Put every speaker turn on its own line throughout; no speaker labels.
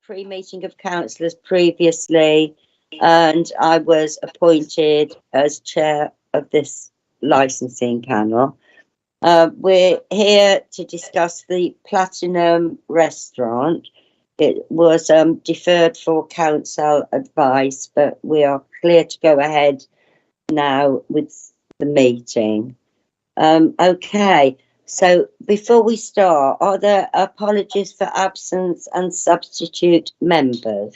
Pre-meeting of councillors previously, and I was appointed as chair of this licensing panel. We're here to discuss the Platinum restaurant. It was deferred for council advice, but we are clear to go ahead now with the meeting. Okay, so before we start, are there apologies for absence and substitute members?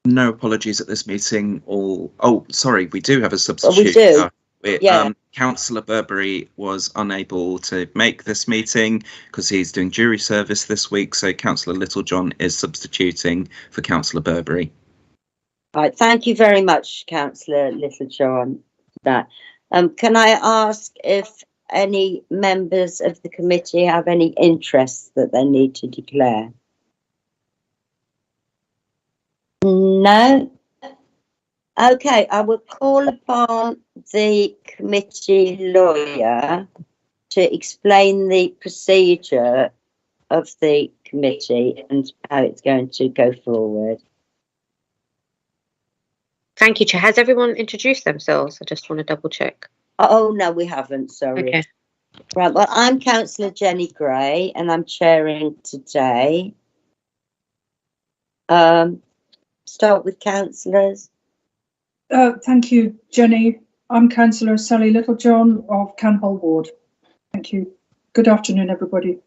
No apologies at this meeting. Oh, sorry, we do have a substitute.
Well, we do.
Councillor Burberry was unable to make this meeting because he's doing jury service this week, so Councillor Littlejohn is substituting for Councillor Burberry.
Right, thank you very much, Councillor Littlejohn, for that. Can I ask if any members of the committee have any interests that they need to declare? No? Okay, I will call upon the committee lawyer to explain the procedure of the committee and how it's going to go forward.
Thank you, Chair. Has everyone introduced themselves? I just want to double check.
Oh, no, we haven't, sorry.
Okay.
Right, well, I'm Councillor Jenny Gray and I'm chairing today. Start with councillors.
Thank you, Jenny. I'm Councillor Sally Littlejohn of Canhall Ward. Thank you. Good afternoon, everybody.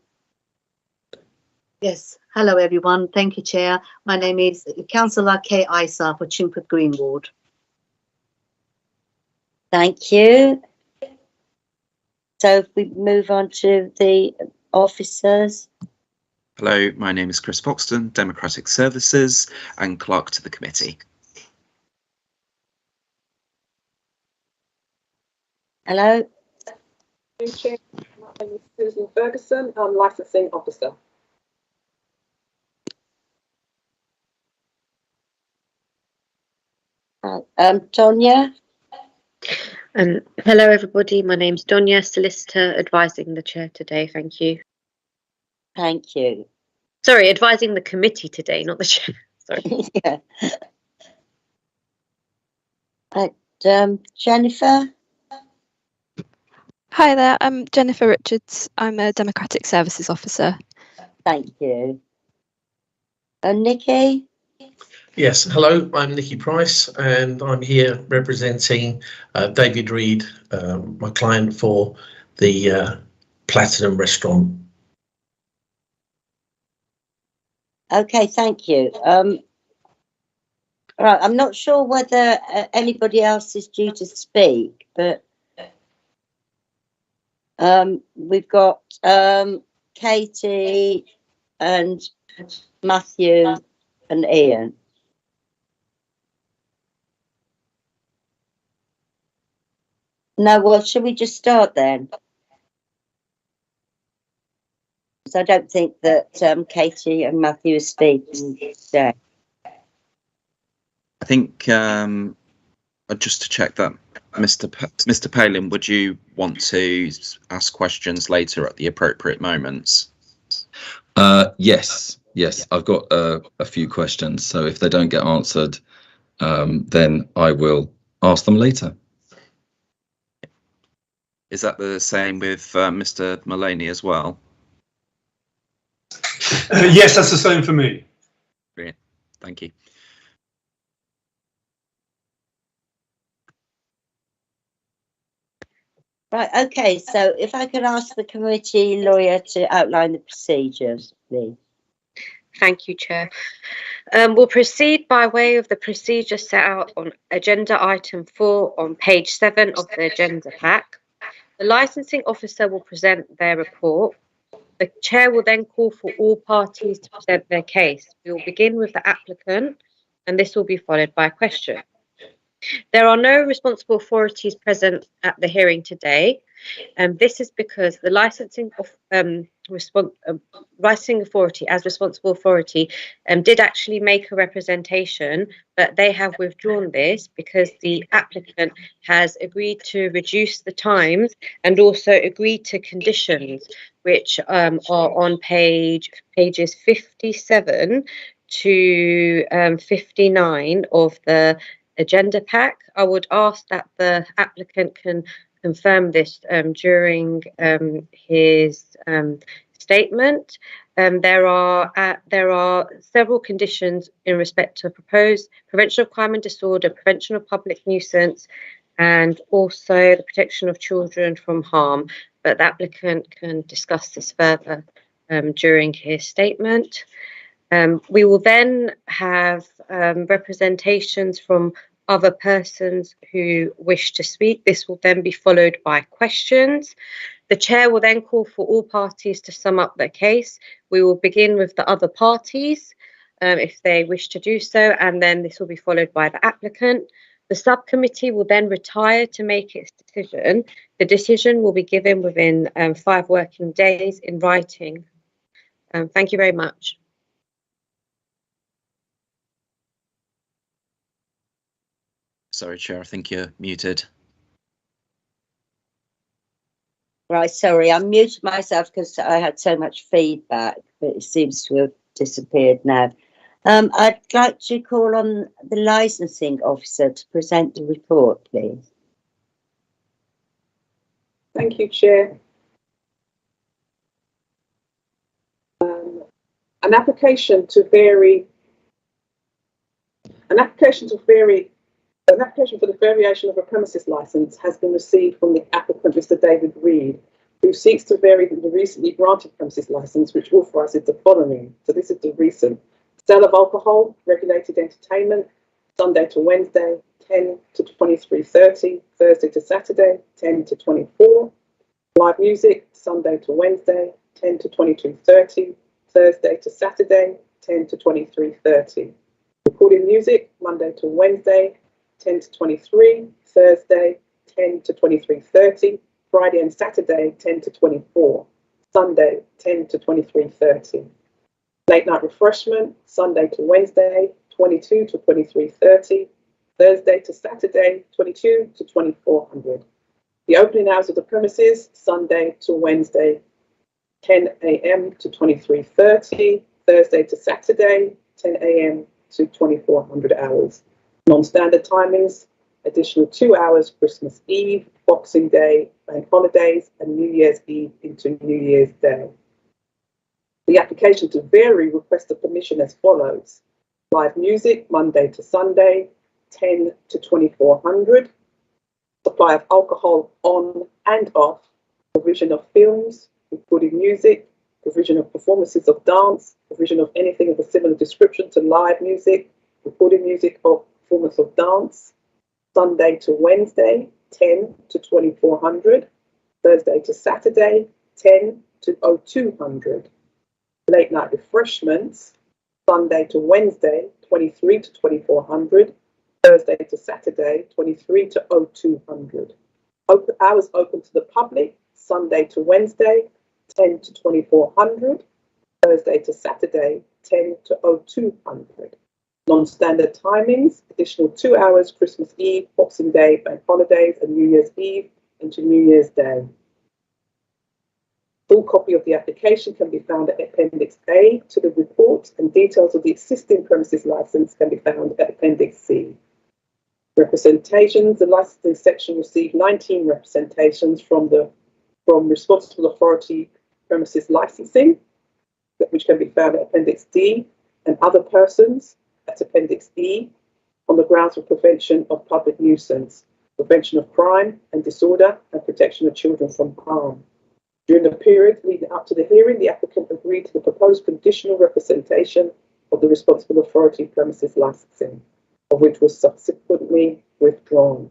Yes, hello everyone. Thank you, Chair. My name is Councillor Kay Isa for Chingford Green Ward.
Thank you. So if we move on to the officers.
Hello, my name is Chris Foxton, Democratic Services and Clerk to the committee.
Hello.
My name is Susan Ferguson. I'm Licensing Officer.
Tonya.
Hello, everybody. My name's Donya, solicitor, advising the chair today. Thank you.
Thank you.
Sorry, advising the committee today, not the chair. Sorry.
Yeah. Jennifer.
Hi there, I'm Jennifer Richards. I'm a Democratic Services Officer.
Thank you. Nikki?
Yes, hello, I'm Nicky Price and I'm here representing David Reed, my client for the Platinum restaurant.
Okay, thank you. Right, I'm not sure whether anybody else is due to speak, but we've got Katie and Matthew and Ian. No, well, should we just start then? Because I don't think that Katie and Matthew are speaking today.
I think just to check that, Mr. Palin, would you want to ask questions later at the appropriate moments?
Yes, I've got a few questions, so if they don't get answered, then I will ask them later.
Is that the same with Mr. Mullaney as well?
Yes, that's the same for me.
Brilliant, thank you.
Right, okay, so if I could ask the committee lawyer to outline the procedures, please.
Thank you, Chair. We'll proceed by way of the procedure set out on agenda item 4 on page 7 of the agenda pack. The licensing officer will present their report. The chair will then call for all parties to present their case. We will begin with the applicant, and this will be followed by a question. There are no responsible authorities present at the hearing today, and this is because the licensing licensing authority, as responsible authority, did actually make a representation, but they have withdrawn this because the applicant has agreed to reduce the times and also agreed to conditions which are on pages 57 to 59 of the agenda pack. I would ask that the applicant can confirm this during his statement. There are several conditions in respect to proposed prevention of crime and disorder, prevention of public nuisance, and also the protection of children from harm. But the applicant can discuss this further during his statement. We will then have representations from other persons who wish to speak. This will then be followed by questions. The chair will then call for all parties to sum up their case. We will begin with the other parties if they wish to do so, and then this will be followed by the applicant. The subcommittee will then retire to make its decision. The decision will be given within 5 working days in writing. Thank you very much.
Sorry, Chair, I think you're muted.
Right, sorry, I muted myself because I had so much feedback, but it seems to have disappeared now. I'd like to call on the licensing officer to present the report, please.
Thank you, Chair. An application for the variation of a premises licence has been received from the applicant, Mr. David Reid, who seeks to vary the recently granted premises licence, which authorises the following. So this is the recent: sale of alcohol, regulated entertainment, Sunday to Wednesday, 10 to 23:30, Thursday to Saturday, 10 to 24. Live music, Sunday to Wednesday, 10 to 22:30, Thursday to Saturday, 10 to 23:30. Recorded music, Monday to Wednesday, 10 to 23, Thursday, 10 to 23:30, Friday and Saturday, 10 to 24, Sunday, 10 to 23:30. Late night refreshment, Sunday to Wednesday, 22 to 23:30, Thursday to Saturday, 22 to 2400. The opening hours of the premises, Sunday to Wednesday, 10 a.m. to 23:30, Thursday to Saturday, 10 a.m. to 2400 hours. Non-standard timings, additional 2 hours Christmas Eve, Boxing Day, bank holidays, and New Year's Eve into New Year's Day. The application to vary requests the permission as follows: live music, Monday to Sunday, 10 to 2400. Supply of alcohol on and off. Provision of films, recorded music, provision of performances of dance, provision of anything of a similar description to live music, recorded music or performance of dance. Sunday to Wednesday, 10 to 2400. Thursday to Saturday, 10 to 0200. Late night refreshments, Sunday to Wednesday, 23 to 2400. Thursday to Saturday, 23 to 0200. Hours open to the public, Sunday to Wednesday, 10 to 2400. Thursday to Saturday, 10 to 0200. Non-standard timings, additional 2 hours Christmas Eve, Boxing Day, bank holidays, and New Year's Eve into New Year's Day. Full copy of the application can be found at Appendix A to the report, and details of the existing premises licence can be found at Appendix C. Representations: the licensing section received 19 representations from responsible authority premises licensing, which can be found at Appendix D, and other persons at Appendix E, on the grounds of prevention of public nuisance, prevention of crime and disorder, and protection of children from harm. During the period leading up to the hearing, the applicant agreed to the proposed conditional representation of the responsible authority premises licensing, of which was subsequently withdrawn.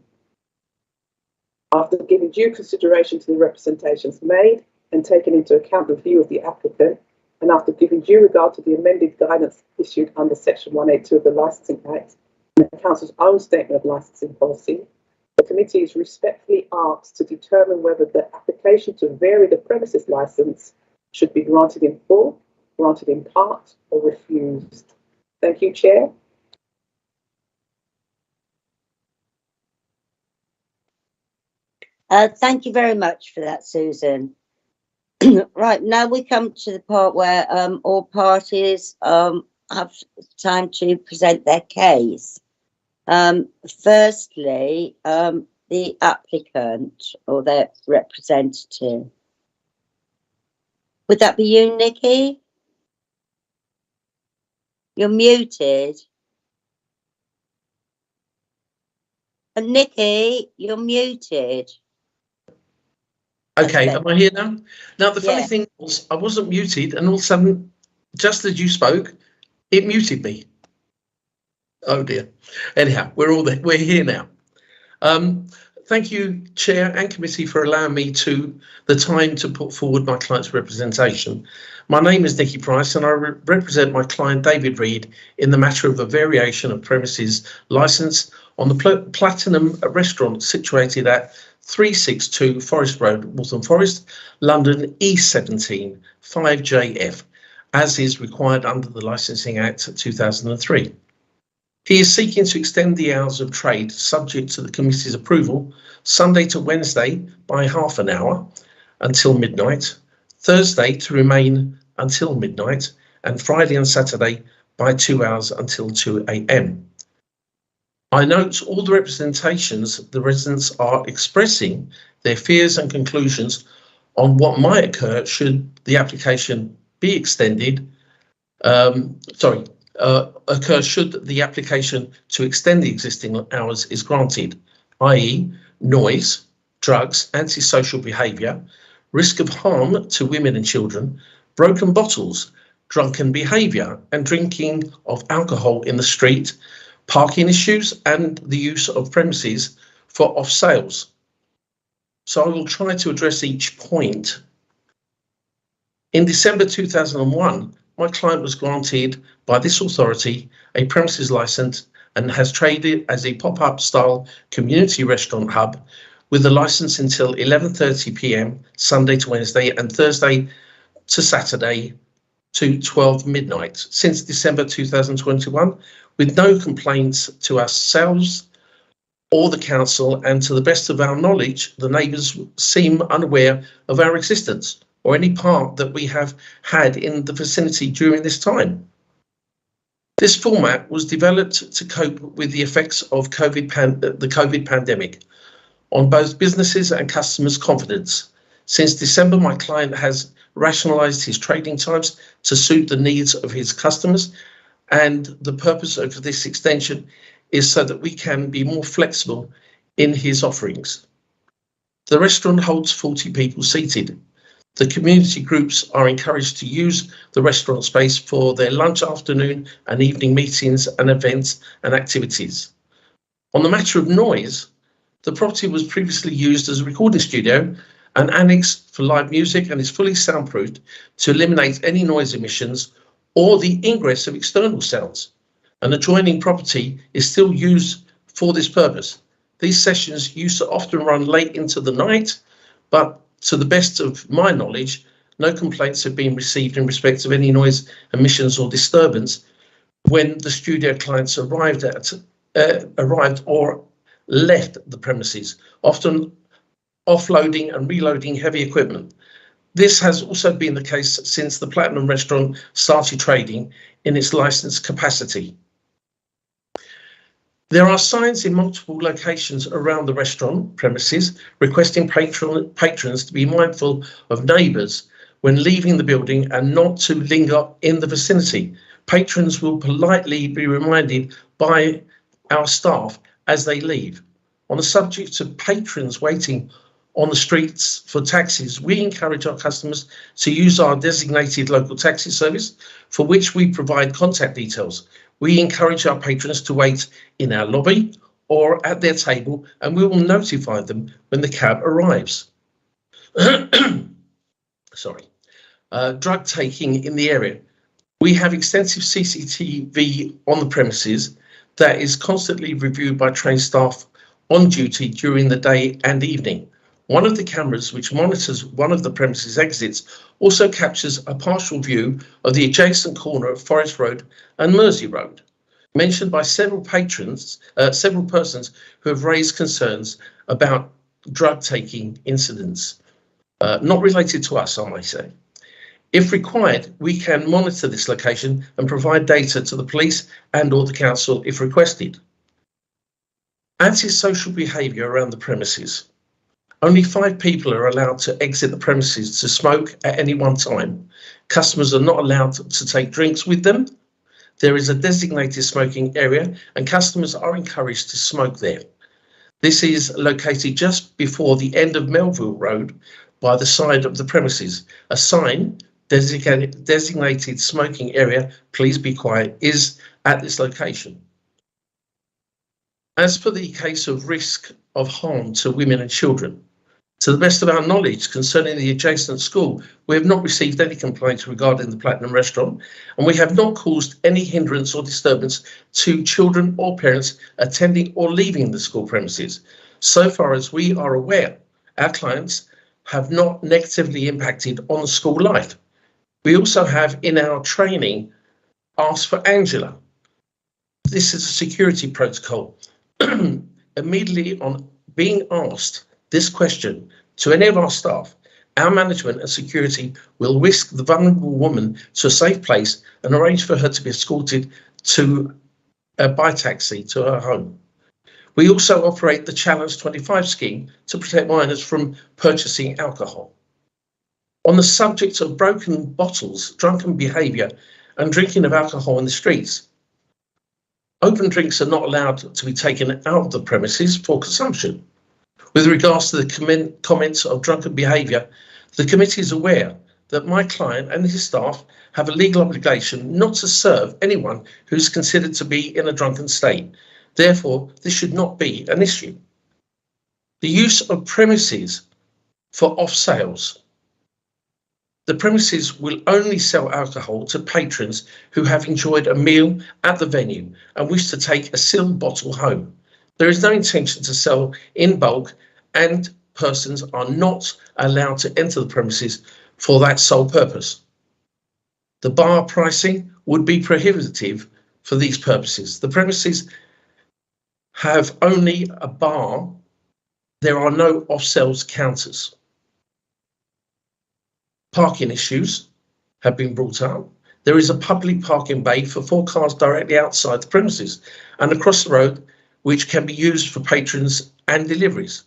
After giving due consideration to the representations made and taking into account the view of the applicant, and after giving due regard to the amended guidance issued under Section 182 of the Licensing Act and the Council's own statement of licensing policy, the committee is respectfully asked to determine whether the application to vary the premises licence should be granted in full, granted in part, or refused. Thank you, Chair.
Thank you very much for that, Susan. Right, now we come to the part where all parties have time to present their case. Firstly, the applicant or their representative. Would that be you, Nikki? You're muted. And Nikki, you're muted.
Okay, am I here now? Now, the funny
Yeah.
thing was, I wasn't muted, and all of a sudden, just as you spoke, it muted me. Oh dear. Anyhow, we're here now. Thank you, Chair and Committee, for allowing me the time to put forward my client's representation. My name is Nikki Price, and I represent my client David Reed in the matter of a variation of premises licence on the Platinum restaurant situated at 362 Forest Road, Waltham Forest, London E17 5JF, as is required under the Licensing Act 2003. He is seeking to extend the hours of trade subject to the committee's approval, Sunday to Wednesday by half an hour until midnight, Thursday to remain until midnight, and Friday and Saturday by 2 hours until 2 a.m. I note all the representations the residents are expressing their fears and conclusions on what might occur should the application be extended. Occur should the application to extend the existing hours is granted, i.e. noise, drugs, antisocial behaviour, risk of harm to women and children, broken bottles, drunken behaviour and drinking of alcohol in the street, parking issues and the use of premises for off sales. So I will try to address each point. In December 2001, my client was granted by this authority a premises licence and has traded as a pop-up style community restaurant hub with a licence until 11:30 p.m. Sunday to Wednesday and Thursday to Saturday to 12 midnight since December 2021, with no complaints to ourselves or the council, and to the best of our knowledge, the neighbours seem unaware of our existence or any part that we have had in the vicinity during this time. This format was developed to cope with the effects of the COVID pandemic on both businesses and customers' confidence. Since December, my client has rationalised his trading times to suit the needs of his customers, and the purpose of this extension is so that we can be more flexible in his offerings. The restaurant holds 40 people seated. The community groups are encouraged to use the restaurant space for their lunch, afternoon and evening meetings and events and activities. On the matter of noise, the property was previously used as a recording studio and annexed for live music and is fully soundproofed to eliminate any noise emissions or the ingress of external sounds. An adjoining property is still used for this purpose. These sessions used to often run late into the night, but to the best of my knowledge, no complaints have been received in respect of any noise emissions or disturbance when the studio clients arrived or left the premises, often offloading and reloading heavy equipment. This has also been the case since the Platinum restaurant started trading in its licensed capacity. There are signs in multiple locations around the restaurant premises requesting patrons to be mindful of neighbours when leaving the building and not to linger in the vicinity. Patrons will politely be reminded by our staff as they leave. On the subject of patrons waiting on the streets for taxis, we encourage our customers to use our designated local taxi service, for which we provide contact details. We encourage our patrons to wait in our lobby or at their table, and we will notify them when the cab arrives. Drug taking in the area. We have extensive CCTV on the premises that is constantly reviewed by trained staff on duty during the day and evening. One of the cameras which monitors one of the premises exits also captures a partial view of the adjacent corner of Forest Road and Mersey Road, mentioned by several persons who have raised concerns about drug taking incidents, not related to us, I may say. If required, we can monitor this location and provide data to the police and or the council if requested. Antisocial behaviour around the premises. Only 5 people are allowed to exit the premises to smoke at any one time. Customers are not allowed to take drinks with them. There is a designated smoking area and customers are encouraged to smoke there. This is located just before the end of Melville Road by the side of the premises. A sign, designated smoking area, please be quiet, is at this location. As for the case of risk of harm to women and children, to the best of our knowledge concerning the adjacent school, we have not received any complaints regarding the Platinum Restaurant, and we have not caused any hindrance or disturbance to children or parents attending or leaving the school premises. So far as we are aware, our clients have not negatively impacted on school life. We also have in our training asked for Angela. This is a security protocol. Immediately on being asked this question to any of our staff, our management and security will whisk the vulnerable woman to a safe place and arrange for her to be escorted by taxi to her home. We also operate the Challenge 25 scheme to protect minors from purchasing alcohol. On the subject of broken bottles, drunken behaviour and drinking of alcohol in the streets, open drinks are not allowed to be taken out of the premises for consumption. With regards to the comments of drunken behaviour, the committee is aware that my client and his staff have a legal obligation not to serve anyone who is considered to be in a drunken state. Therefore, this should not be an issue. The use of premises for off sales. The premises will only sell alcohol to patrons who have enjoyed a meal at the venue and wish to take a sealed bottle home. There is no intention to sell in bulk, and persons are not allowed to enter the premises for that sole purpose. The bar pricing would be prohibitive for these purposes. The premises have only a bar. There are no off-sales counters. Parking issues have been brought up. There is a public parking bay for 4 cars directly outside the premises and across the road, which can be used for patrons and deliveries.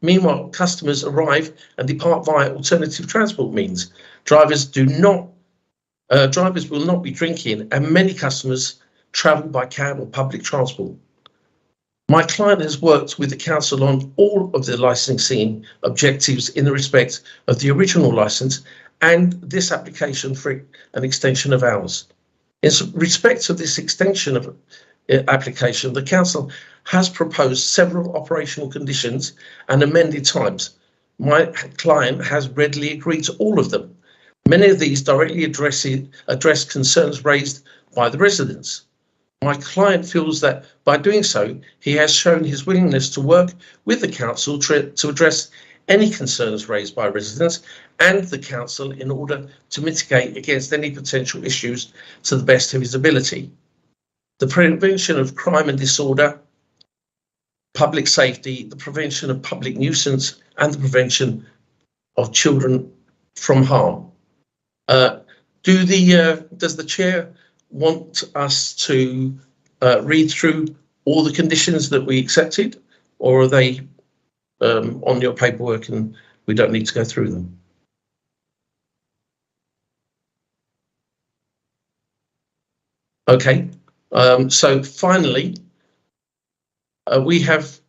Meanwhile, customers arrive and depart via alternative transport means. Drivers will not be drinking, and many customers travel by cab or public transport. My client has worked with the council on all of the licensing objectives in the respect of the original licence and this application for an extension of hours. In respect of this extension of application, the council has proposed several operational conditions and amended times. My client has readily agreed to all of them. Many of these directly address concerns raised by the residents. My client feels that by doing so, he has shown his willingness to work with the council to address any concerns raised by residents and the council in order to mitigate against any potential issues to the best of his ability. The prevention of crime and disorder, public safety, the prevention of public nuisance, and the prevention of children from harm. Does the chair want us to read through all the conditions that we accepted, or are they on your paperwork and we don't need to go through them? Okay, so finally, we have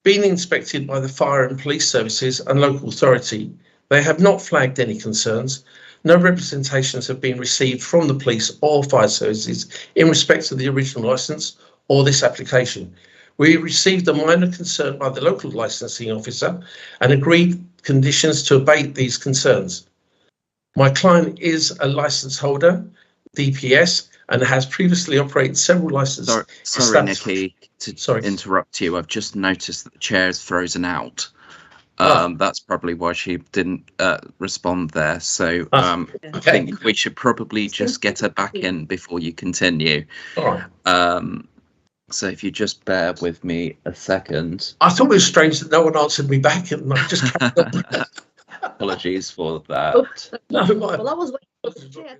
been inspected by the fire and police services and local authority. They have not flagged any concerns. No representations have been received from the police or fire services in respect of the original licence or this application. We received a minor concern by the local licensing officer and agreed conditions to abate these concerns. My client is a licence holder, DPS, and has previously operated several licenses.
Sorry, Nikki, to interrupt you. I've just noticed that the chair is frozen out. That's probably why she didn't respond there. So I
Okay.
think we should probably just get her back in before you continue.
All right.
So if you just bear with me a second.
I thought it was strange that no one answered me back, and I just carried on.
Apologies for that.
No,
Well, I was waiting for the chair.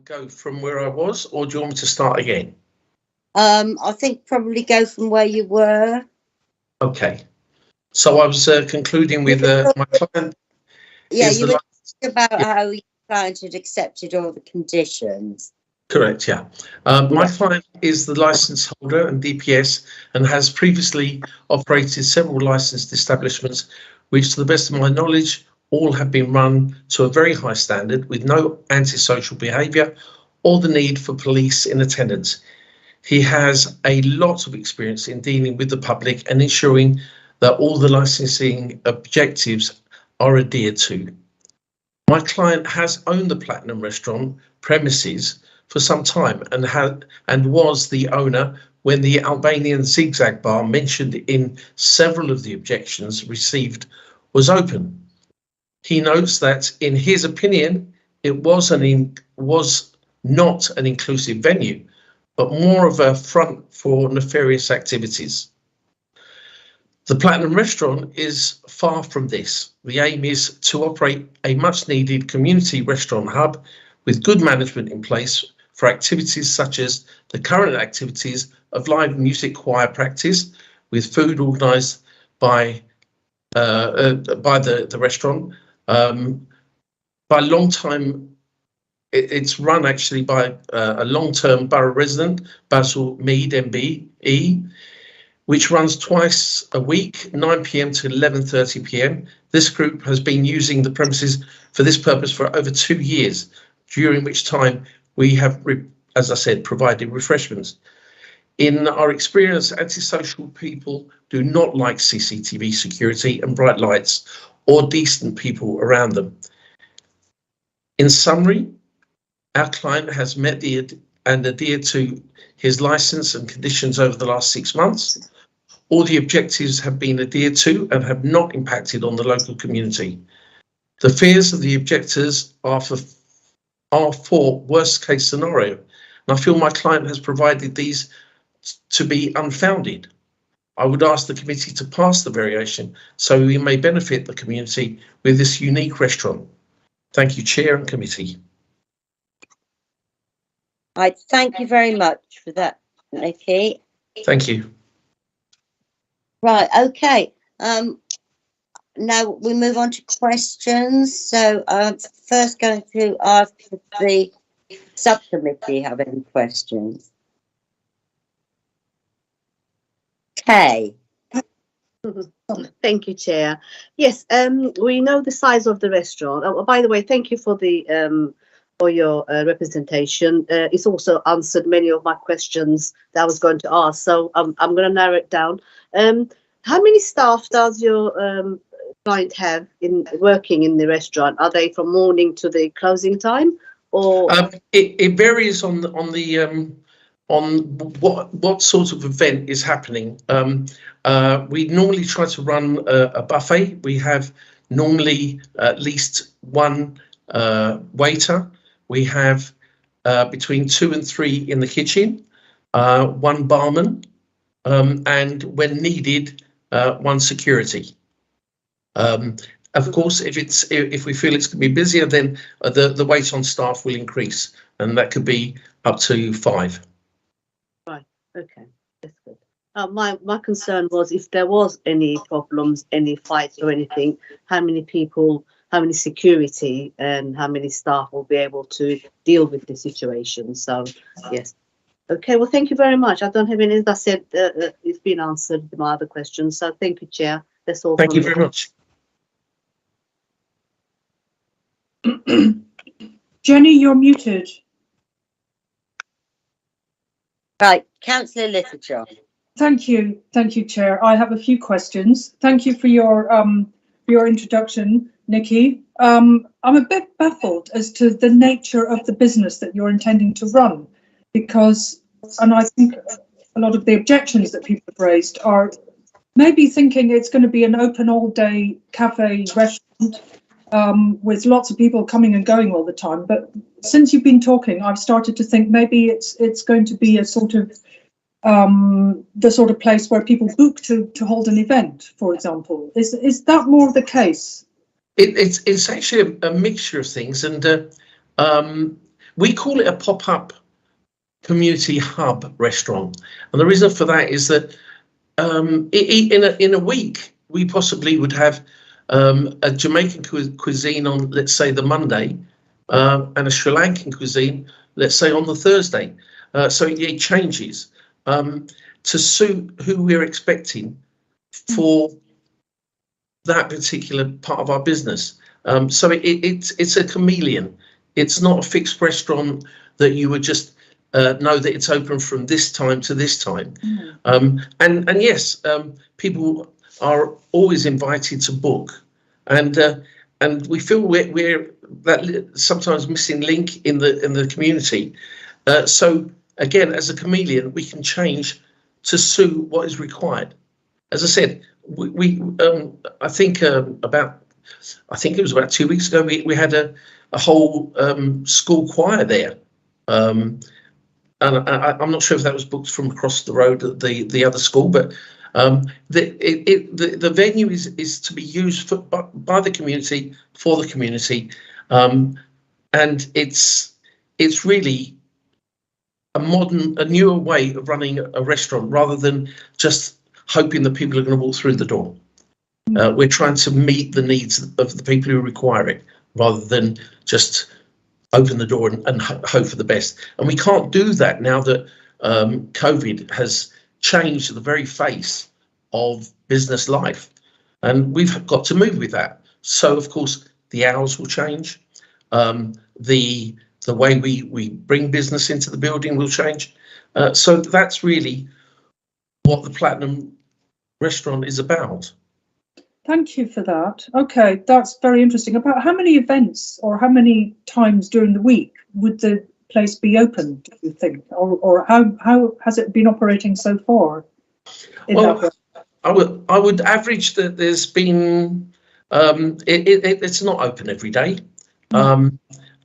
Go from where I was, or do you want me to start again?
I think probably go from where you were.
Okay. So I was concluding with my client.
Yeah,
is
you
the
were talking about
yeah.
how your client had accepted all the conditions.
Correct, yeah. My client is the licence holder and DPS and has previously operated several licensed establishments, which to the best of my knowledge, all have been run to a very high standard with no antisocial behaviour or the need for police in attendance. He has a lot of experience in dealing with the public and ensuring that all the licensing objectives are adhered to. My client has owned the Platinum Restaurant premises for some time and was the owner when the Albanian Zigzag Bar mentioned in several of the objections received was open. He notes that in his opinion, it was not an inclusive venue, but more of a front for nefarious activities. The Platinum Restaurant is far from this. The aim is to operate a much needed community restaurant hub with good management in place for activities such as the current activities of live music choir practice with food organised by the restaurant. By long time, it's run actually by a long-term borough resident, Basil Mead MBE, which runs twice a week, 9 p.m. to 11:30 p.m. This group has been using the premises for this purpose for over 2 years, during which time we have, as I said, provided refreshments. In our experience, antisocial people do not like CCTV security and bright lights or decent people around them. In summary, our client has met and adhered to his licence and conditions over the last 6 months. All the objectives have been adhered to and have not impacted on the local community. The fears of the objectors are for worst case scenario, and I feel my client has provided these to be unfounded. I would ask the committee to pass the variation so we may benefit the community with this unique restaurant. Thank you, Chair and Committee.
I thank you very much for that, Nikki.
Thank you.
Right, okay. Now we move on to questions. So I'm first going to ask if the subcommittee have any questions. Kay.
Thank you, Chair. Yes, we know the size of the restaurant. Oh, by the way, thank you for the for your representation. It's also answered many of my questions that I was going to ask, so I'm going to narrow it down. How many staff does your client have working in the restaurant? Are they from morning to the closing time, or
it varies on what sort of event is happening. We normally try to run a buffet. We have normally at least one waiter. We have between 2 and 3 in the kitchen, one barman, and when needed, one security. Of course, if we feel it's going to be busier, then the weight on staff will increase, and that could be up to 5.
Right. Okay. That's good. My concern was if there was any problems, any fights or anything, how many people, how many security and how many staff will be able to deal with the situation. So, yes. Okay, well, thank you very much. I don't have any, as I said, it's been answered, my other questions. So thank you, Chair. That's all.
Thank you very much.
Jenny, you're muted.
Right, Councillor Littlejohn.
Thank you, Chair. I have a few questions. Thank you for your introduction, Nikki. I'm a bit baffled as to the nature of the business that you're intending to run, because, and I think a lot of the objections that people have raised are maybe thinking it's going to be an open all-day cafe restaurant with lots of people coming and going all the time. But since you've been talking, I've started to think maybe it's going to be a sort of the sort of place where people book to hold an event, for example. Is that more the case?
It's actually a mixture of things, and we call it a pop-up community hub restaurant, and the reason for that is that in a week we possibly would have a Jamaican cuisine on, let's say, the Monday, and a Sri Lankan cuisine, let's say, on the Thursday. So it changes to suit who we're expecting for that particular part of our business. So it's a chameleon. It's not a fixed restaurant that you would just know that it's open from this time to this time. And yes, people are always invited to book, and we feel we're that sometimes missing link in the community. So again, as a chameleon, we can change to suit what is required. As I said, I think it was about 2 weeks ago, we had a whole school choir there. And I'm not sure if that was booked from across the road at the other school, but the venue is to be used by the community, for the community, and it's really a newer way of running a restaurant, rather than just hoping that people are going to walk through the door. We're trying to meet the needs of the people who require it, rather than just open the door and hope for the best. And we can't do that now that COVID has changed the very face of business life, and we've got to move with that. So of course the hours will change, the way we bring business into the building will change. So that's really what the Platinum Restaurant is about.
Thank you for that. Okay, that's very interesting. About how many events or how many times during the week would the place be open, do you think? Or how has it been operating so far?
Well, I would average that there's been, it's not open every day.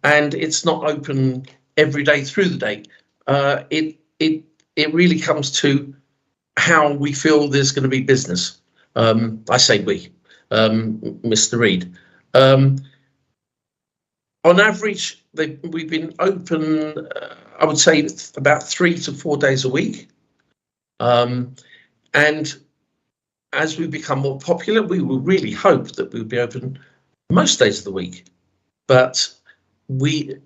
And it's not open every day through the day. It really comes to how we feel there's going to be business. I say we, Mr. Reed. On average, we've been open, I would say, about 3 to 4 days a week. And as we become more popular, we will really hope that we'll be open most days of the week. But we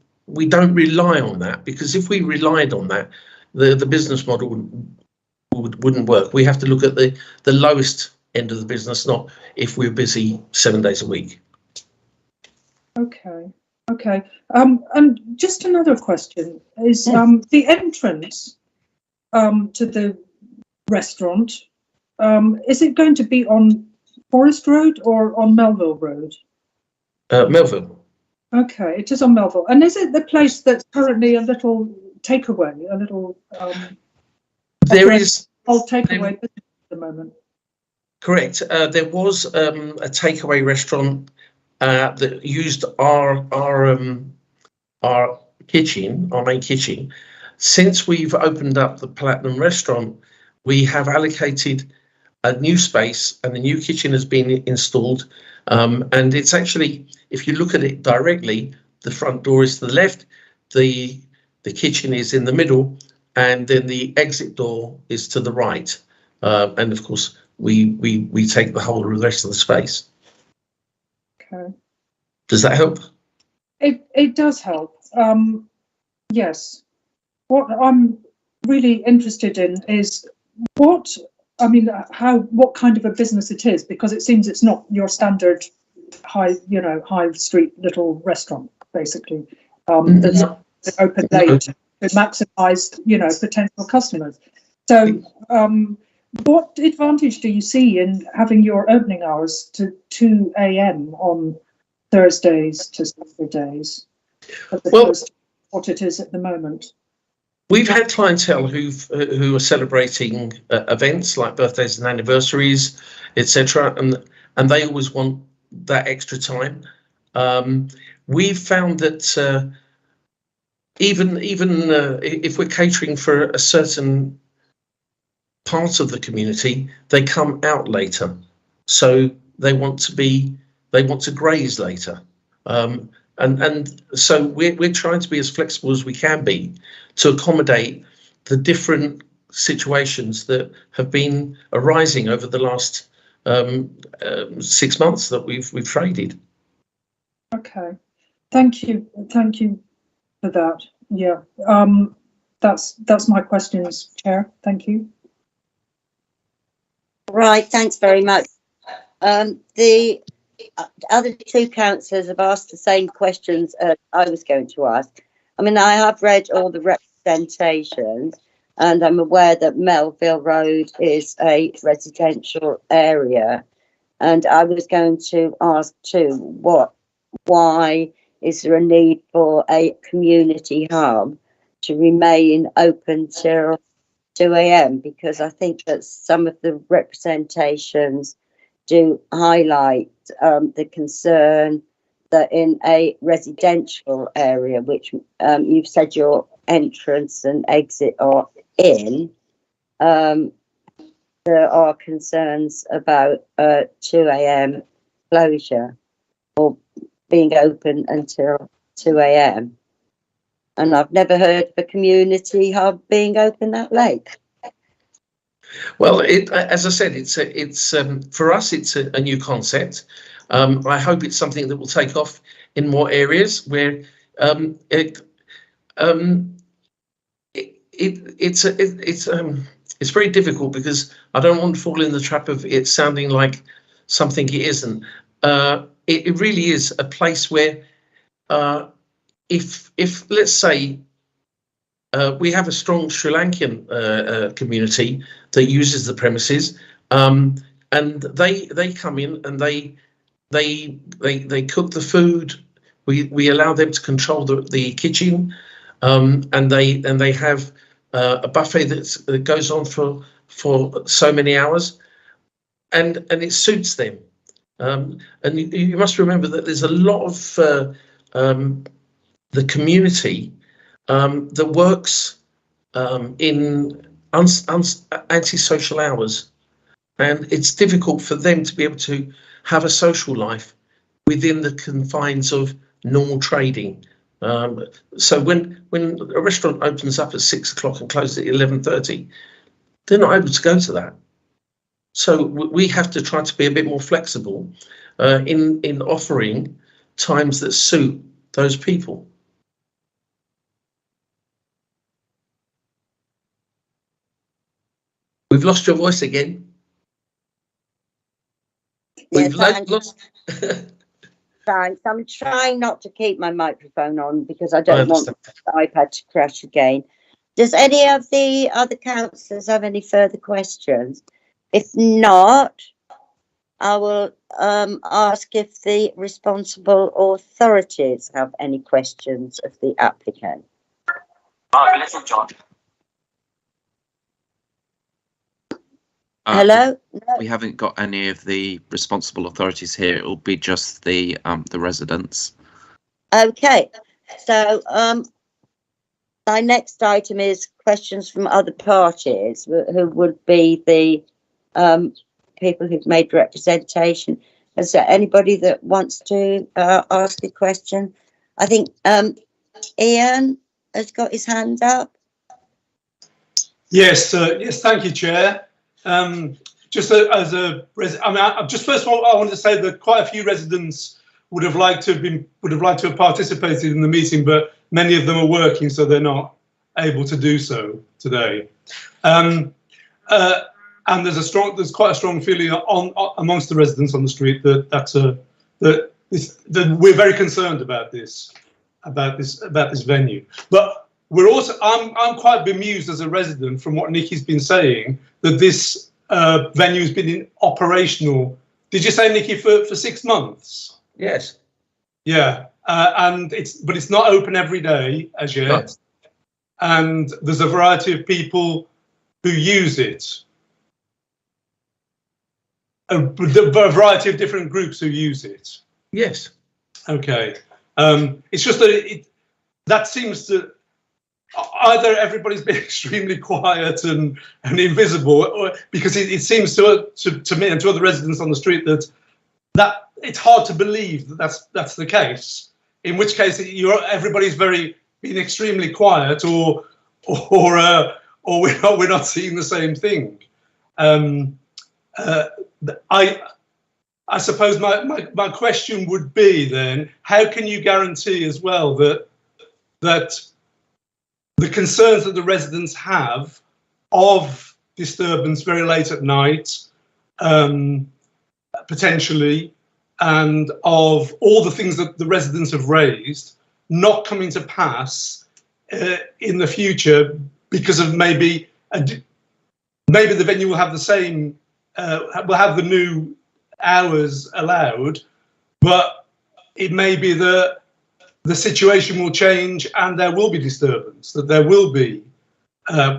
don't rely on that, because if we relied on that, the business model wouldn't work. We have to look at the lowest end of the business, not if we're busy 7 days a week. Okay. And just another question is, the entrance to the restaurant, is it going to be on Forest Road or on Melville Road? Melville.
Okay, it is on Melville. And is it the place that's currently a little takeaway, a little
there is
old takeaway business at the moment?
Correct. There was a takeaway restaurant that used our kitchen, our main kitchen. Since we've opened up the Platinum Restaurant, we have allocated a new space, and the new kitchen has been installed. And it's actually, if you look at it directly, the front door is to the left, the kitchen is in the middle, and then the exit door is to the right. And of course, we take the whole of the rest of the space.
Okay.
Does that help?
It does help. Yes. What I'm really interested in is what kind of a business it is, because it seems it's not your standard high street little restaurant, basically. That's open late to maximise, potential customers. So, what advantage do you see in having your opening hours to 2 a.m. on Thursdays to Saturdays, as opposed to what it is at the moment?
We've had clientele who are celebrating events like birthdays and anniversaries, etc., and they always want that extra time. We've found that even if we're catering for a certain part of the community, they come out later, so they want to graze later, and And so we're trying to be as flexible as we can be to accommodate the different situations that have been arising over the last 6 months that we've traded.
Okay, thank you for that. Yeah, that's my questions, Chair. Thank you.
Right, thanks very much. The other two councillors have asked the same questions I was going to ask. I mean, I have read all the representations, and I'm aware that Melville Road is a residential area. And I was going to ask too, why is there a need for a community hub to remain open till 2 a.m? Because I think that some of the representations do highlight the concern that in a residential area, which you've said your entrance and exit are in, there are concerns about 2 a.m. closure or being open until 2 a.m. And I've never heard of a community hub being open that late.
Well, as I said, it's for us, it's a new concept. I hope it's something that will take off in more areas where it's very difficult, because I don't want to fall in the trap of it sounding like something it isn't. It really is a place where, if let's say we have a strong Sri Lankan community that uses the premises, and they come in and they cook the food. We allow them to control the kitchen, and they have a buffet that goes on for so many hours, and it suits them. And you must remember that there's a lot of the community that works in antisocial hours, and it's difficult for them to be able to have a social life within the confines of normal trading. So when a restaurant opens up at 6 o'clock and closes at 11:30, they're not able to go to that. So we have to try to be a bit more flexible in offering times that suit those people. We've lost your voice again. We've lost.
Thanks. I'm trying not to keep my microphone on because I don't want the iPad to crash again. Does any of the other councillors have any further questions? If not, I will ask if the responsible authorities have any questions of the applicant.
Little John.
Hello? No.
We haven't got any of the responsible authorities here. It will be just the residents.
Okay, so my next item is questions from other parties, who would be the people who've made representation. Is there anybody that wants to ask a question? I think Ian has got his hand up.
Yes, yes, thank you, Chair. Just as a just first of all, I wanted to say that quite a few residents would have liked to have participated in the meeting, but many of them are working, so they're not able to do so today. And there's quite a strong feeling amongst the residents on the street that we're very concerned about this venue. But we're also I'm quite bemused as a resident from what Nikki's been saying, that this venue has been operational. Did you say, Nikki, for 6 months?
Yes.
Yeah, and it's not open every day as yet.
No.
And there's a variety of people who use it. A variety of different groups who use it.
Yes.
Okay. It's just that that seems to either everybody's been extremely quiet and invisible, or because it seems to me and to other residents on the street that it's hard to believe that that's the case, in which case everybody's been extremely quiet, or we're not seeing the same thing. I suppose my question would be then, how can you guarantee as well that the concerns that the residents have of disturbance very late at night, potentially, and of all the things that the residents have raised not coming to pass in the future because of maybe the venue will have the same, will have the new hours allowed, but it may be that the situation will change and there will be disturbance, that there will be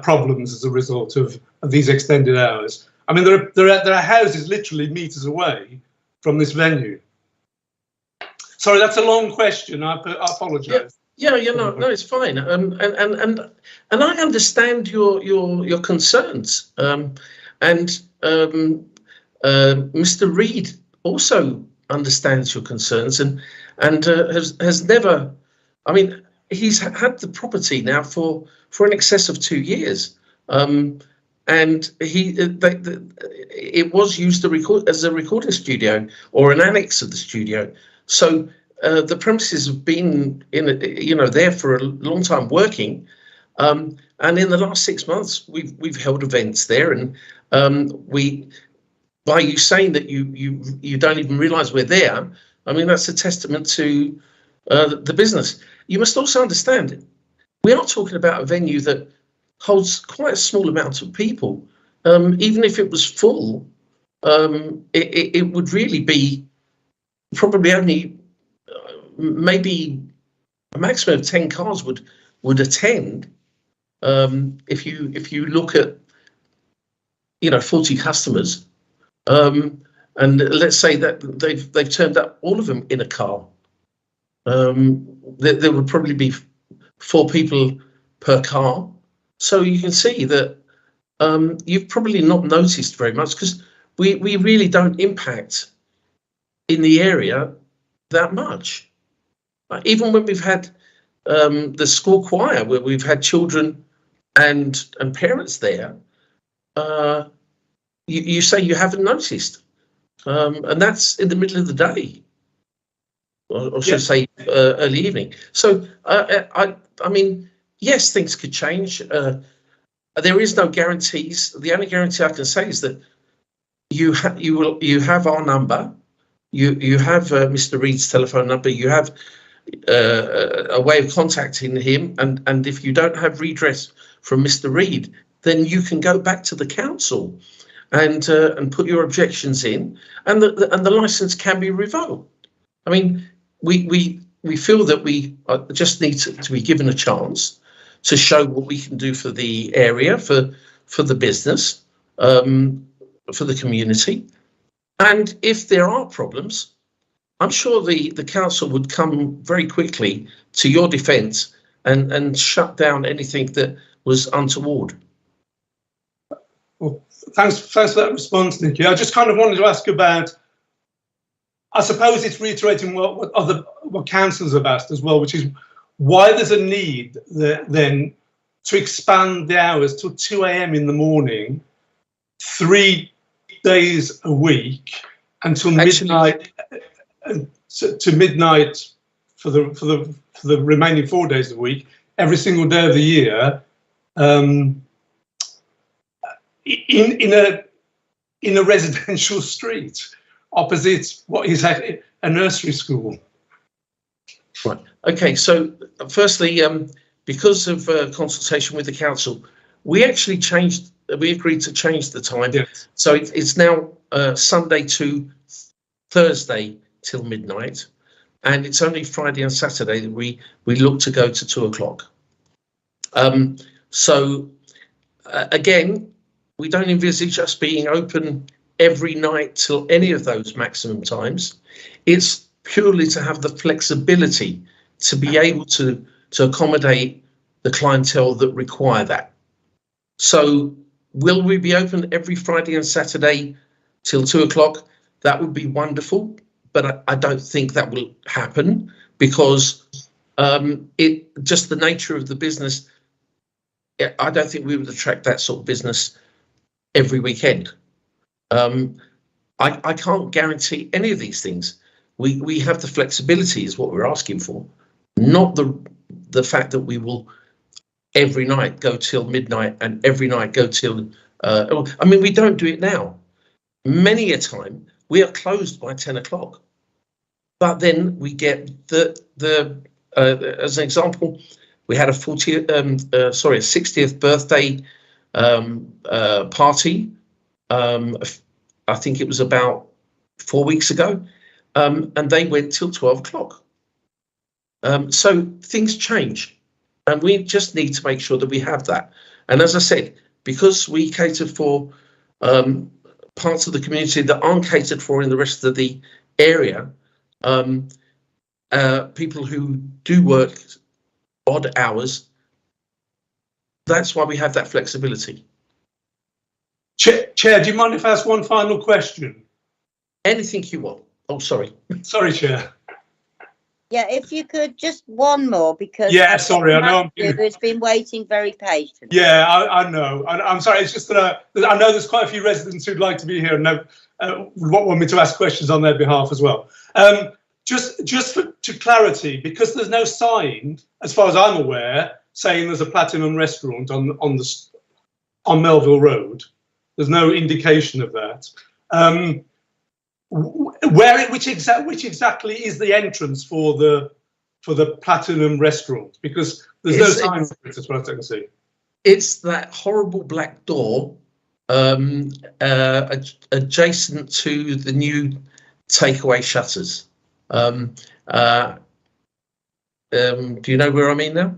problems as a result of these extended hours. I mean, there are houses literally meters away from this venue. Sorry, that's a long question. I apologise.
Yeah, no, it's fine. And I understand your concerns. Mr. Reid also understands your concerns and has never. I mean, he's had the property now for in excess of 2 years. And it was used as a recording studio or an annex of the studio. So the premises have been there for a long time working. And in the last 6 months, we've held events there, and by you saying that you don't even realise we're there, I mean that's a testament to the business. You must also understand, we are talking about a venue that holds quite a small amount of people. Even if it was full, it would really be probably only maybe a maximum of 10 cars would attend. If you look at 40 customers, and let's say that they've turned up all of them in a car, there would probably be 4 people per car. So you can see that you've probably not noticed very much, because we really don't impact in the area that much. Even when we've had the school choir, where we've had children and parents there, you say you haven't noticed, and that's in the middle of the day, or should I say early evening. So I mean, yes, things could change. There is no guarantees. The only guarantee I can say is that you have our number, you have Mr. Reid's telephone number, you have a way of contacting him, and if you don't have redress from Mr. Reid, then you can go back to the council and put your objections in, and the licence can be revoked. I mean, we feel that we just need to be given a chance to show what we can do for the area, for the business, for the community. And if there are problems, I'm sure the council would come very quickly to your defence and shut down anything that was untoward.
Well, thanks for that response, Nicky. I just kind of wanted to ask about, I suppose it's reiterating what councillors have asked as well, which is why there's a need then to expand the hours till 2 a.m. in the morning, 3 days a week, until midnight, to midnight for the remaining 4 days a week, every single day of the year, in a residential street opposite what is a nursery school.
Right. Okay. So, firstly, because of consultation with the council, we actually changed. We agreed to change the time.
Yes.
So it's now Sunday to Thursday till midnight, and it's only Friday and Saturday that we look to go to 2 o'clock. So again, we don't envisage us being open every night till any of those maximum times. It's purely to have the flexibility to be able to accommodate the clientele that require that. So will we be open every Friday and Saturday till 2 o'clock? That would be wonderful, but I don't think that will happen, because it just the nature of the business. I don't think we would attract that sort of business every weekend. I can't guarantee any of these things. We have the flexibility is what we're asking for, not the fact that we will every night go till midnight and every night go till. I mean, we don't do it now. Many a time we are closed by 10 o'clock, but then we get as an example, we had a 60th birthday party. I think it was about 4 weeks ago, and they went till 12 o'clock. So things change, and we just need to make sure that we have that. And as I said, because we cater for parts of the community that aren't catered for in the rest of the area, people who do work odd hours, that's why we have that flexibility.
Chair, do you mind if I ask one final question?
Anything you want. Oh, sorry.
Sorry, Chair.
Yeah, if you could, just one more, because
Yeah, sorry, I know.
It's been waiting very patiently.
Yeah, I know. I'm sorry. It's just that I know there's quite a few residents who'd like to be here and want me to ask questions on their behalf as well. Just to clarity, because there's no sign, as far as I'm aware, saying there's a Platinum restaurant on Melville Road. There's no indication of that. Which exactly is the entrance for the Platinum restaurant? Because there's no sign for it, as far as I can see.
It's that horrible black door adjacent to the new takeaway shutters. Do you know where I mean now?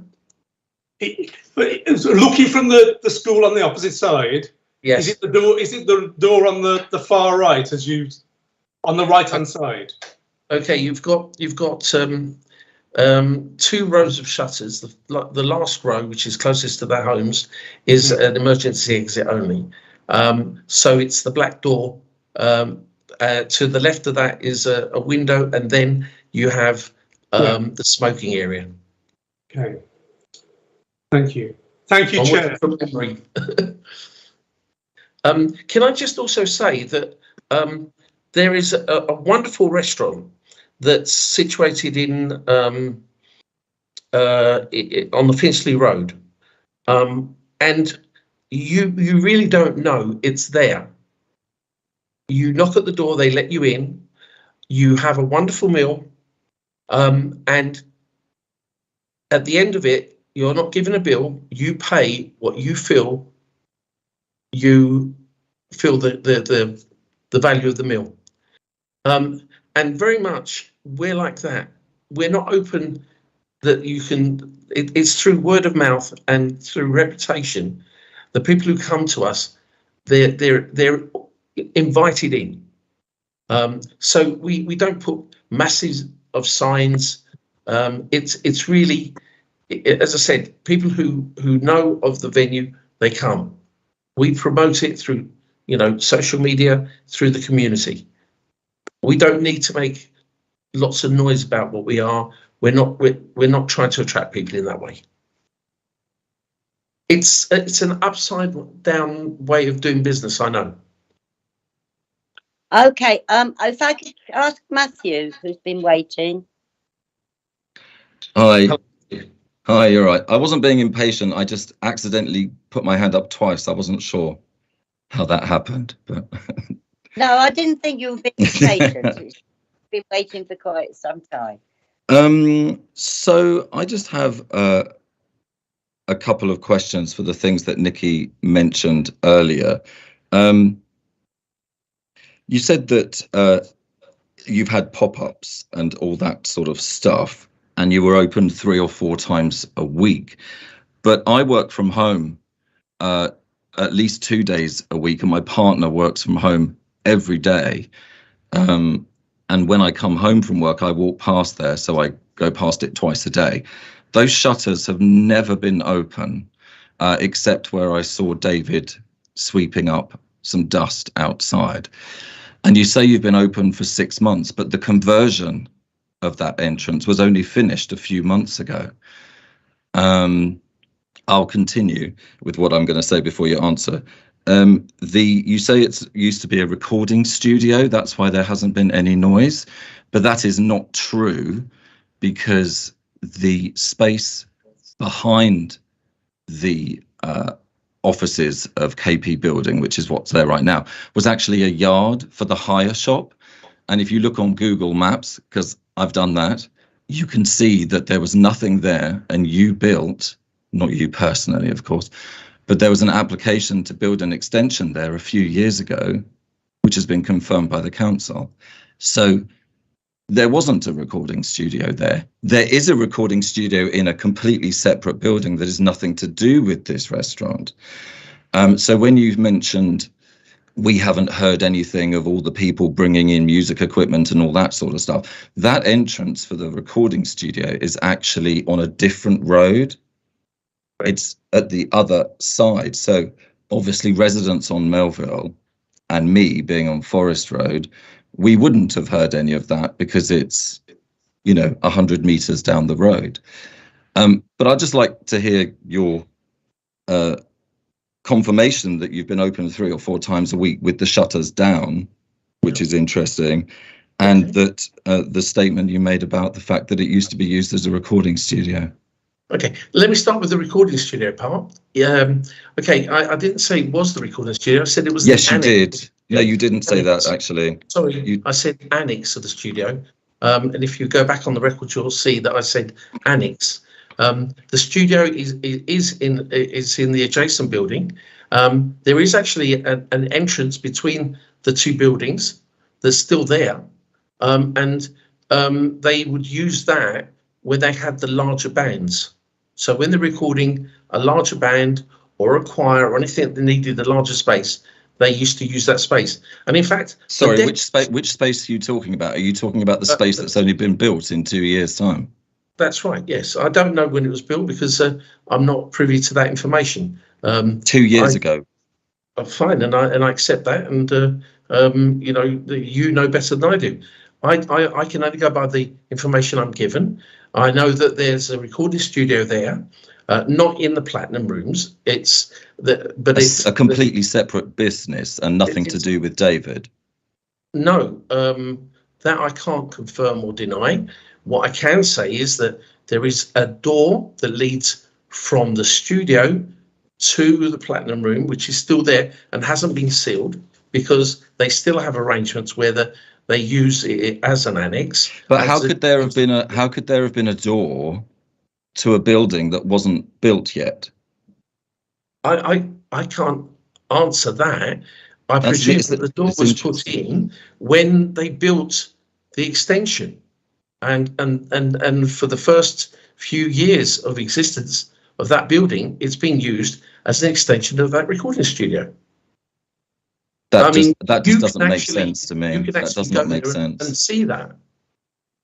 Looking from the school on the opposite side.
Yes.
Is it the door? Is it the door on the far right, on the right hand side?
Okay, you've got 2 rows of shutters. The last row, which is closest to their homes, is an emergency exit only. So it's the black door. To the left of that is a window, and then you have the smoking area.
Okay. Thank you. Thank you, Chair.
Can I just also say that there is a wonderful restaurant that's situated on the Finchley Road, and you really don't know it's there. You knock at the door, they let you in, you have a wonderful meal, and at the end of it, you're not given a bill, you pay what you feel the value of the meal. And very much we're like that. We're not open that you can, it's through word of mouth and through reputation. The people who come to us, they're invited in. So we don't put masses of signs. It's really, as I said, people who know of the venue, they come. We promote it through, social media, through the community. We don't need to make lots of noise about what we are. We're not trying to attract people in that way. It's an upside down way of doing business, I know.
Okay, if I could ask Matthew, who's been waiting.
Hi, you're right. I wasn't being impatient. I just accidentally put my hand up twice. I wasn't sure how that happened, but
No, I didn't think you were being impatient. You've been waiting for quite some time.
So I just have a couple of questions for the things that Nikki mentioned earlier. You said that you've had pop-ups and all that sort of stuff, and you were open 3 or 4 times a week. But I work from home at least 2 days a week, and my partner works from home every day. And when I come home from work, I walk past there, so I go past it twice a day. Those shutters have never been open, except where I saw David sweeping up some dust outside. And you say you've been open for 6 months, but the conversion of that entrance was only finished a few months ago. I'll continue with what I'm going to say before you answer. You say it's used to be a recording studio, that's why there hasn't been any noise, but that is not true, because the space behind the offices of KP Building, which is what's there right now, was actually a yard for the hire shop. And if you look on Google Maps, because I've done that, you can see that there was nothing there, and you built, not you personally, of course, but there was an application to build an extension there a few years ago, which has been confirmed by the council. So there wasn't a recording studio there. There is a recording studio in a completely separate building that is nothing to do with this restaurant. So when you've mentioned we haven't heard anything of all the people bringing in music equipment and all that sort of stuff, that entrance for the recording studio is actually on a different road. It's at the other side. So obviously residents on Melville and me being on Forest Road, we wouldn't have heard any of that because it's, 100 meters down the road. But I'd just like to hear your confirmation that you've been open 3 or 4 times a week with the shutters down, which is interesting. And that the statement you made about the fact that it used to be used as a recording studio.
Okay, let me start with the recording studio part. Okay, I didn't say it was the recording studio. I said it was.
Yes, you did. No, you didn't say that, actually.
Sorry, I said annex of the studio. And if you go back on the record, you'll see that I said annex. The studio is in the adjacent building. There is actually an entrance between the 2 buildings that's still there, and they would use that where they had the larger bands. So when they're recording a larger band or a choir or anything that needed a larger space, they used to use that space. And in fact,
sorry, which space are you talking about? Are you talking about the space that's only been built in 2 years' time?
That's right. Yes, I don't know when it was built because I'm not privy to that information.
2 years ago.
Fine, and I accept that, and you know better than I do. I can only go by the information I'm given. I know that there's a recording studio there, not in the Platinum Rooms. It's a
completely separate business and nothing to do with David.
No, that I can't confirm or deny. What I can say is that there is a door that leads from the studio to the Platinum Room, which is still there and hasn't been sealed because they still have arrangements where they use it as an annex.
But how could there have been a door to a building that wasn't built yet?
I can't answer that. I presume that the door was put in when they built the extension, and for the first few years of existence of that building, it's been used as an extension of that recording studio.
That just doesn't make sense to me. That doesn't make sense.
And see that.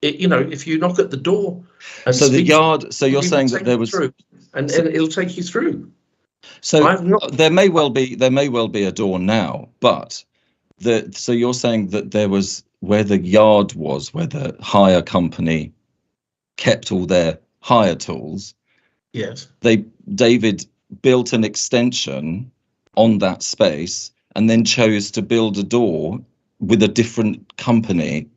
If you knock at the door and
so the yard. So you're saying that there was,
and it'll take you through.
So there may well be a door now, but so you're saying that there was where the yard was, where the hire company kept all their hire tools.
Yes.
David built an extension on that space and then chose to build a door with a different company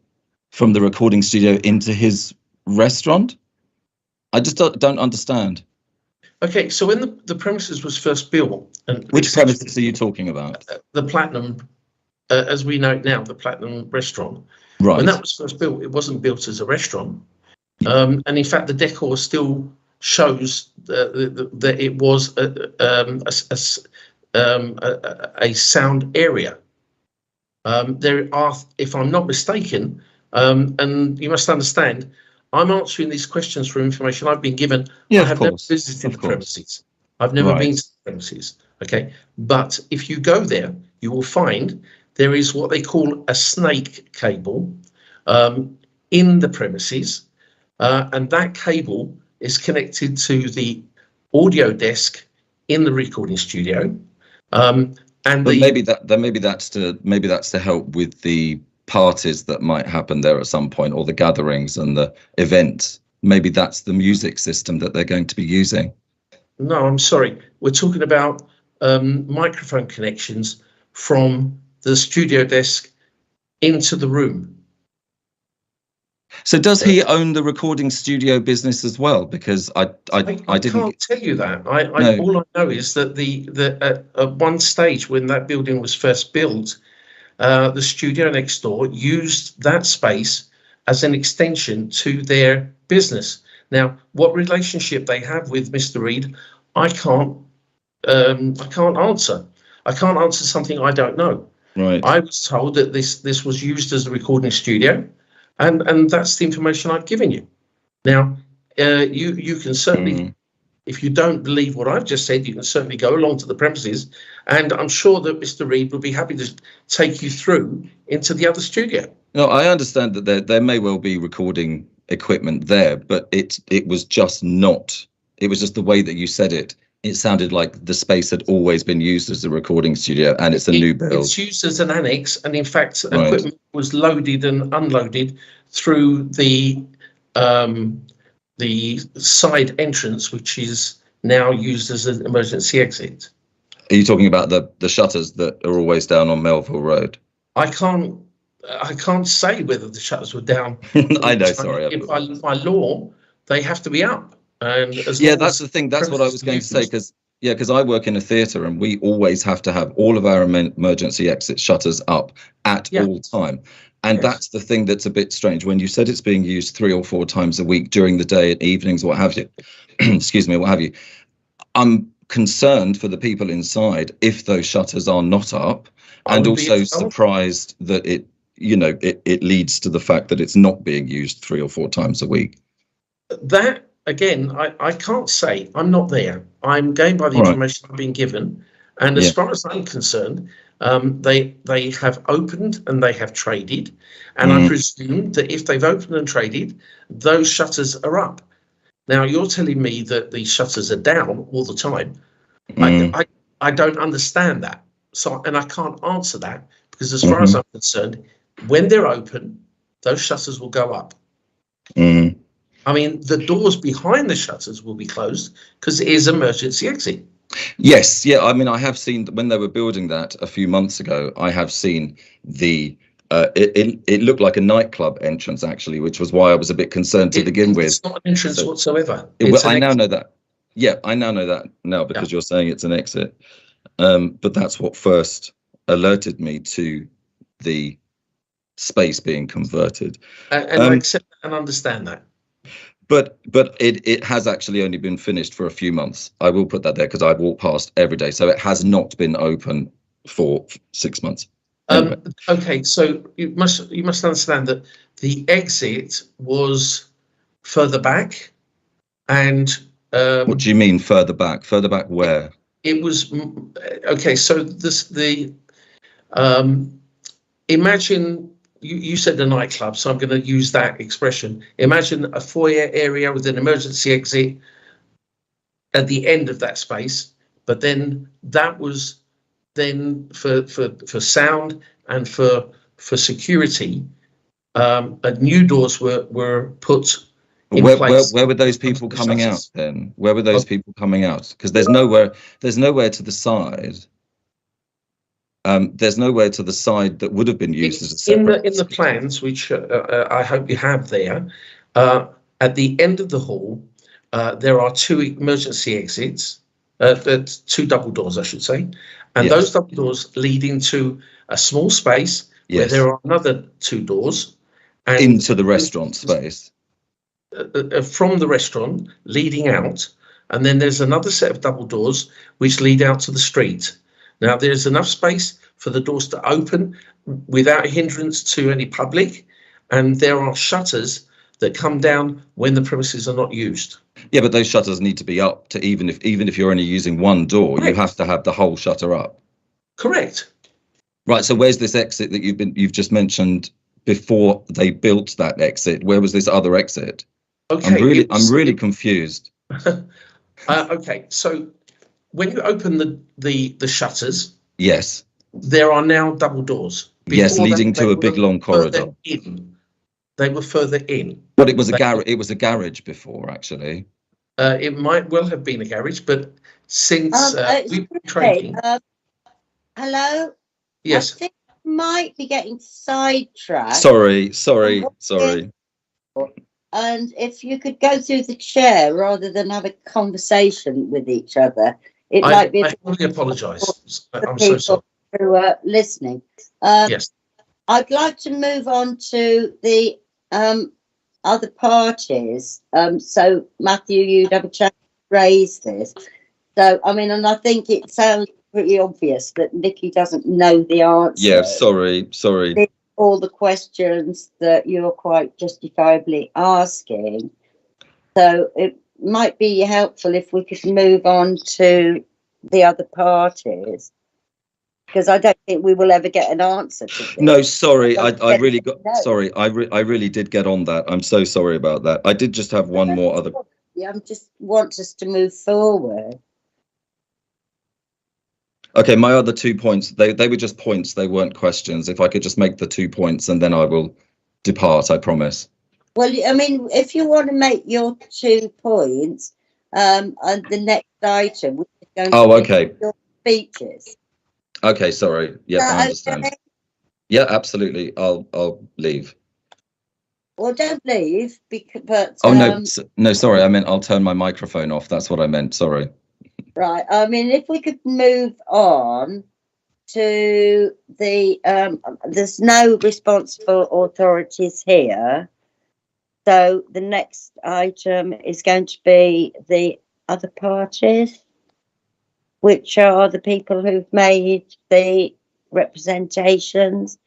from the recording studio into his restaurant. I just don't understand.
Okay, so when the premises was first built, and
which premises are you talking about?
The Platinum, as we know it now, the Platinum restaurant.
Right.
When that was first built, it wasn't built as a restaurant, and in fact, the decor still shows that it was a sound area. There are, if I'm not mistaken, and you must understand, I'm answering these questions from information I've been given.
Yeah,
I have never visited the premises. I've never been to the premises. Okay, but if you go there, you will find there is what they call a snake cable in the premises, and that cable is connected to the audio desk in the recording studio. Maybe
that's to help with the parties that might happen there at some point, or the gatherings and the events. Maybe that's the music system that they're going to be using.
No, I'm sorry. We're talking about microphone connections from the studio desk into the room.
So does he own the recording studio business as well? Because I
can't tell you that.
No.
All I know is that at one stage when that building was first built, the studio next door used that space as an extension to their business. Now, what relationship they have with Mr. Reed, I can't answer. I can't answer something I don't know.
Right.
I was told that this was used as a recording studio, and that's the information I've given you. Now, you can certainly, if you don't believe what I've just said, you can certainly go along to the premises, and I'm sure that Mr. Reed would be happy to take you through into the other studio.
No, I understand that there may well be recording equipment there, but it was just not. It was just the way that you said it. It sounded like the space had always been used as a recording studio, and it's a new build.
It's used as an annex, and in fact,
Right.
equipment was loaded and unloaded through the side entrance, which is now used as an emergency exit.
Are you talking about the shutters that are always down on Melville Road?
I can't say whether the shutters were down.
I know, sorry.
By law, they have to be up. And
that's the thing. That's what I was going to say, because I work in a theatre and we always have to have all of our emergency exit shutters up at all time. And that's the thing that's a bit strange. When you said it's being used 3 or 4 times a week during the day, at evenings, what have you, excuse me, what have you, I'm concerned for the people inside if those shutters are not up, and also surprised that it leads to the fact that it's not being used 3 or 4 times a week.
That, again, I can't say. I'm not there. I'm going by the information I've been given. And as far as I'm concerned, they have opened and they have traded. And I presume that if they've opened and traded, those shutters are up. Now, you're telling me that the shutters are down all the time. I don't understand that. And I can't answer that, because as far as I'm concerned, when they're open, those shutters will go up. I mean, the doors behind the shutters will be closed because it is emergency exit.
Yes, yeah. I mean, I have seen when they were building that a few months ago. I have seen the. It looked like a nightclub entrance, actually, which was why I was a bit concerned to begin with.
It's not an entrance whatsoever.
I now know that. Yeah, I now know that now because you're saying it's an exit. But that's what first alerted me to the space being converted.
And I accept and understand that.
But it has actually only been finished for a few months. I will put that there because I walk past every day. So it has not been open for 6 months. Anyway.
Okay, so you must understand that the exit was further back, and
what do you mean further back? Further back where?
It was okay. So imagine. You said the nightclub, so I'm going to use that expression. Imagine a foyer area with an emergency exit at the end of that space, but then that was then for sound and for security. New doors were put in place.
Where were those people coming out then? Where were those people coming out? Because there's nowhere to the side. There's nowhere to the side that would have been used as a separate.
In the plans, which I hope you have there, at the end of the hall, there are 2 emergency exits, 2 double doors, I should say, and those double doors lead into a small space where there are another 2 doors. And
into the restaurant space.
From the restaurant leading out, and then there's another set of double doors which lead out to the street. Now, there's enough space for the doors to open without hindrance to any public, and there are shutters that come down when the premises are not used.
Yeah, but those shutters need to be up to even if you're only using one door, you have to have the whole shutter up.
Correct.
Right. So where's this exit that you've just mentioned before they built that exit? Where was this other exit?
Okay,
I'm really confused.
Okay, so when you open the shutters,
yes,
there are now double doors.
Yes,
Before that,
leading to
they
a big
were
long
further
corridor.
in. They were further in.
But it was a garage. It was a garage before, actually.
It might well have been a garage, but since we've been trading,
hello.
yes.
I think we might be getting sidetracked.
Sorry.
And if you could go through the chair rather than have a conversation with each other, it might be.
I only apologise. I'm so
people
sorry.
who are listening.
Yes.
I'd like to move on to the other parties. So Matthew, you'd have a chance to raise this. So I mean, and I think it sounds pretty obvious that Nikki doesn't know the answer.
Yeah, sorry.
All the questions that you're quite justifiably asking. So it might be helpful if we could move on to the other parties, because I don't think we will ever get an answer to this.
No, sorry. I really got sorry. I really did get on that. I'm so sorry about that. I did just have one more other.
Yeah, I just want us to move forward.
Okay, my other 2 points, they were just points, they weren't questions. If I could just make the 2 points and then I will depart, I promise.
Well, I mean, if you want to make your 2 points, and the next item, which is going to be
Okay.
your speeches.
Okay, sorry. Yeah, I understand.
Okay?
Yeah, absolutely. I'll leave.
Well, don't leave, but...
Oh, no, sorry. I meant I'll turn my microphone off. That's what I meant. Sorry.
Right. I mean, if we could move on to the, there's no responsible authorities here. So the next item is going to be the other parties, which are the people who've made the representations.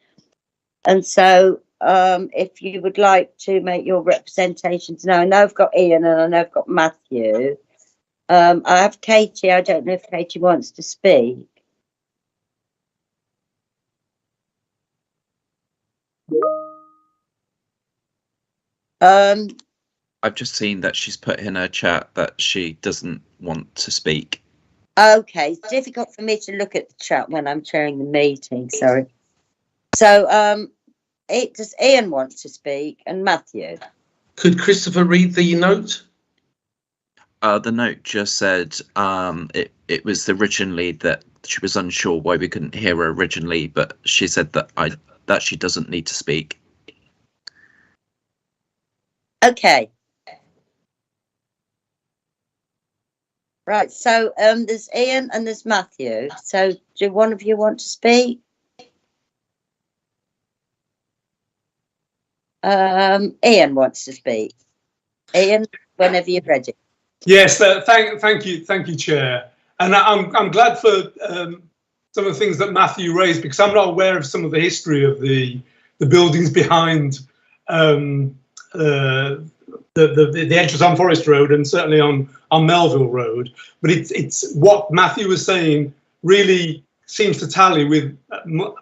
And so if you would like to make your representations now, I know I've got Ian and I know I've got Matthew. I have Katie. I don't know if Katie wants to speak.
I've just seen that she's put in her chat that she doesn't want to speak.
Okay, it's difficult for me to look at the chat when I'm chairing the meeting. Sorry. So, does Ian want to speak and Matthew?
Could Christopher read the note?
The note just said it was originally that she was unsure why we couldn't hear her originally, but she said that she doesn't need to speak.
Okay. Right, so there's Ian and there's Matthew. So do one of you want to speak? Ian wants to speak. Ian, whenever you're ready.
Yes, thank you, Chair. And I'm glad for some of the things that Matthew raised, because I'm not aware of some of the history of the buildings behind the entrance on Forest Road and certainly on Melville Road. But it's what Matthew was saying really seems to tally with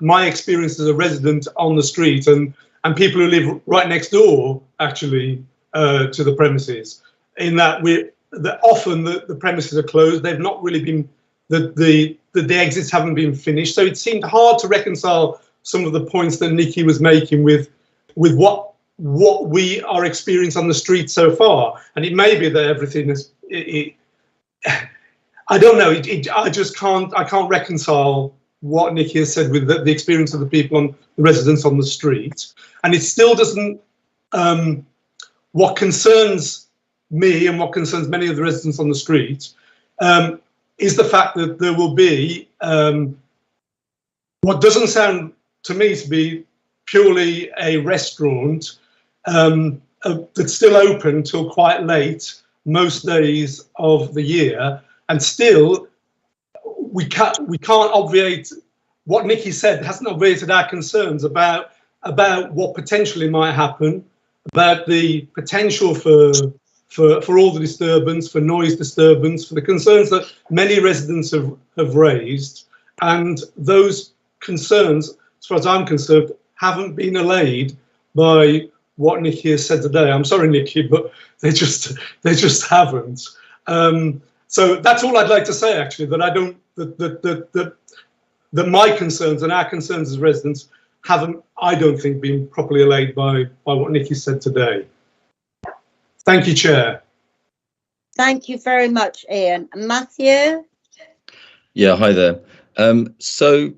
my experience as a resident on the street and people who live right next door, actually, to the premises, in that often the premises are closed. They've not really been, the exits haven't been finished. So it seemed hard to reconcile some of the points that Nikki was making with what we are experiencing on the street so far. And it may be that everything is, I don't know, I can't reconcile what Nikki has said with the experience of the people the residents on the street. And it still doesn't, what concerns me and what concerns many of the residents on the street is the fact that there will be what doesn't sound to me to be purely a restaurant that's still open till quite late most days of the year, and still we can't obviate what Nikki said. Hasn't obviated our concerns about what potentially might happen, about the potential for all the disturbance, for noise disturbance, for the concerns that many residents have raised. And those concerns, as far as I'm concerned, haven't been allayed by what Nikki has said today. I'm sorry, Nikki, but they just haven't. So that's all I'd like to say, actually, that I don't, that my concerns and our concerns as residents haven't, I don't think, been properly allayed by what Nikki said today. Thank you, Chair.
Thank you very much, Ian. Matthew?
Yeah, hi there. So,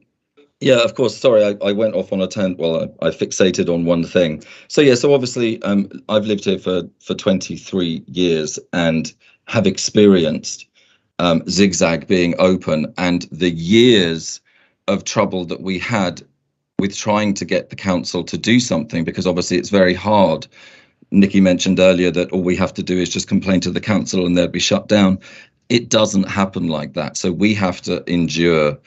yeah, of course, sorry, I went off on a tangent. Well, I fixated on one thing. So, yeah, so obviously, I've lived here for 23 years and have experienced Zigzag being open, and the years of trouble that we had with trying to get the council to do something, because obviously it's very hard. Nikki mentioned earlier that all we have to do is just complain to the council and they'll be shut down. It doesn't happen like that. So we have to endure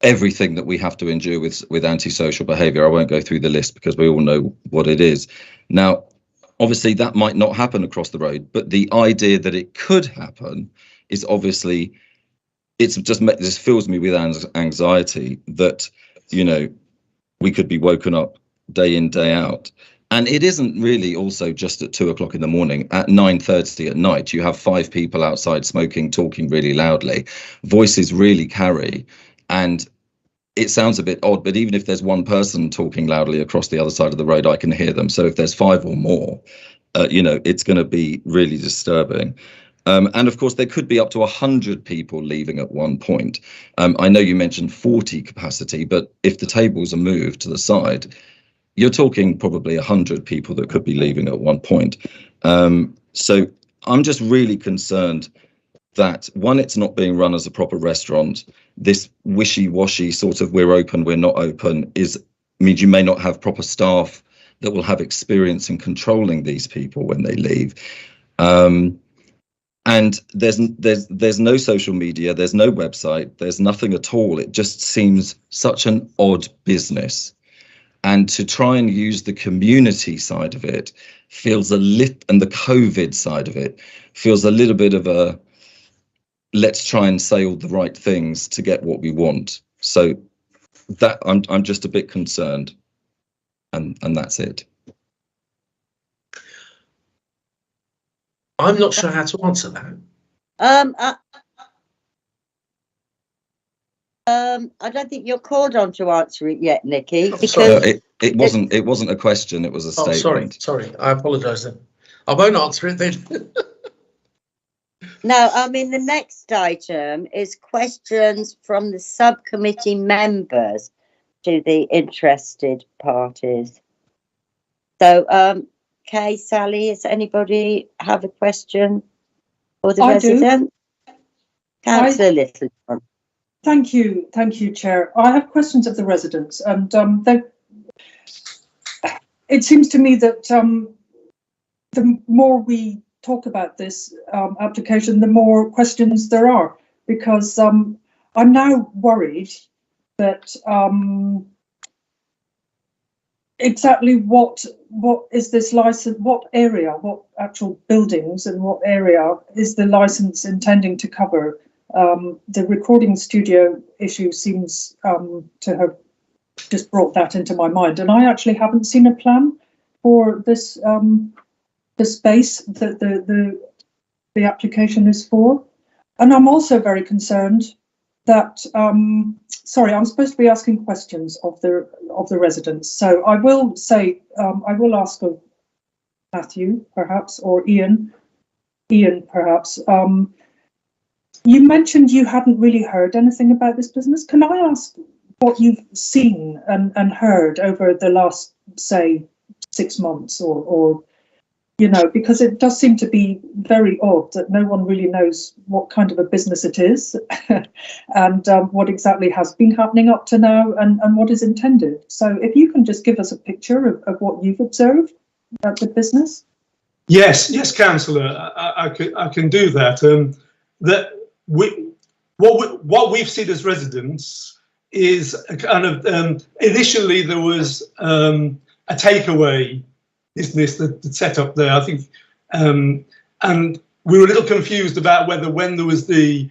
everything that we have to endure with antisocial behaviour. I won't go through the list because we all know what it is. Now, obviously that might not happen across the road, but the idea that it could happen is obviously, this fills me with anxiety that, you know, we could be woken up day in, day out. And it isn't really also just at 2 o'clock in the morning. At 9:30 at night, you have 5 people outside smoking, talking really loudly. Voices really carry. And it sounds a bit odd, but even if there's one person talking loudly across the other side of the road, I can hear them. So if there's 5 or more, you know, it's going to be really disturbing. And of course, there could be up to 100 people leaving at one point. I know you mentioned 40 capacity, but if the tables are moved to the side, you're talking probably 100 people that could be leaving at one point. So I'm just really concerned that, one, it's not being run as a proper restaurant. This wishy-washy sort of we're open, we're not open means you may not have proper staff that will have experience in controlling these people when they leave. And there's no social media, there's no website, there's nothing at all. It just seems such an odd business. And to try and use the community side of it feels and the COVID side of it feels a little bit of a, let's try and say all the right things to get what we want. So that I'm just a bit concerned, and that's it.
I'm not sure how to answer that.
I don't think you're called on to answer it yet, Nikki.
Because
it wasn't a question, it was a statement.
Sorry, I apologise then. I won't answer it then.
No, I mean, the next item is questions from the subcommittee members to the interested parties. So, Kay, Sally, does anybody have a question for the resident? Councillor Littlejohn.
Thank you, Chair. I have questions of the residents, and it seems to me that the more we talk about this application, the more questions there are, because I'm now worried that exactly what is this license, what area, what actual buildings and what area is the license intending to cover. The recording studio issue seems to have just brought that into my mind, and I actually haven't seen a plan for this the space that the application is for. And I'm also very concerned that sorry, I'm supposed to be asking questions of the residents, so I will say I will ask of Matthew perhaps, or Ian perhaps. You mentioned you hadn't really heard anything about this business. Can I ask what you've seen and heard over the last, say, 6 months or, you know, because it does seem to be very odd that no one really knows what kind of a business it is and what exactly has been happening up to now and what is intended. So if you can just give us a picture of what you've observed at the business.
Yes, Councillor, I can do that. What we've seen as residents is a kind of initially there was a takeaway business that set up there, I think, and we were a little confused about whether when there was the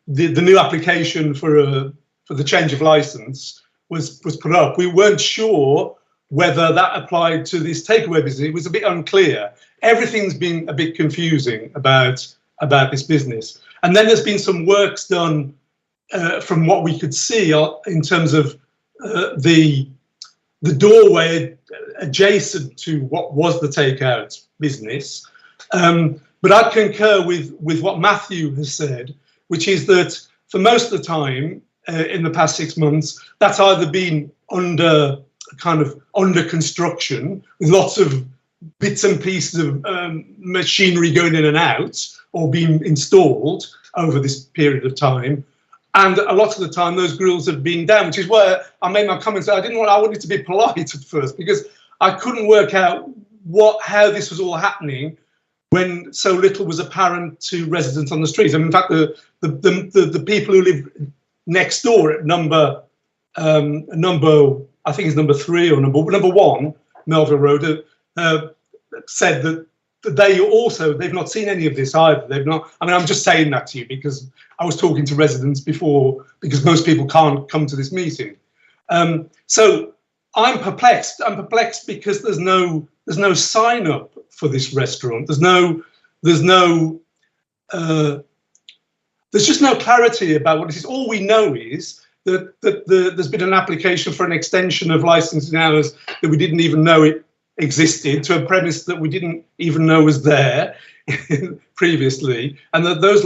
new application for the change of license was put up, we weren't sure whether that applied to this takeaway business. It was a bit unclear. Everything's been a bit confusing about this business. And then there's been some works done from what we could see in terms of the doorway adjacent to what was the takeout business. But I concur with what Matthew has said, which is that for most of the time in the past 6 months, that's either been under construction with lots of bits and pieces of machinery going in and out or being installed over this period of time. And a lot of the time those grills have been down, which is where I made my comments. I wanted to be polite at first because I couldn't work out how this was all happening when so little was apparent to residents on the streets. And in fact, the people who live next door at number I think it's number 3 or number 1 Melville Road said that they've not seen any of this either. They've not. I mean, I'm just saying that to you because I was talking to residents before, because most people can't come to this meeting. So I'm perplexed. I'm perplexed because there's no sign up for this restaurant. There's just no clarity about what it is. All we know is that there's been an application for an extension of licensing hours that we didn't even know it existed, to a premise that we didn't even know was there previously, and that those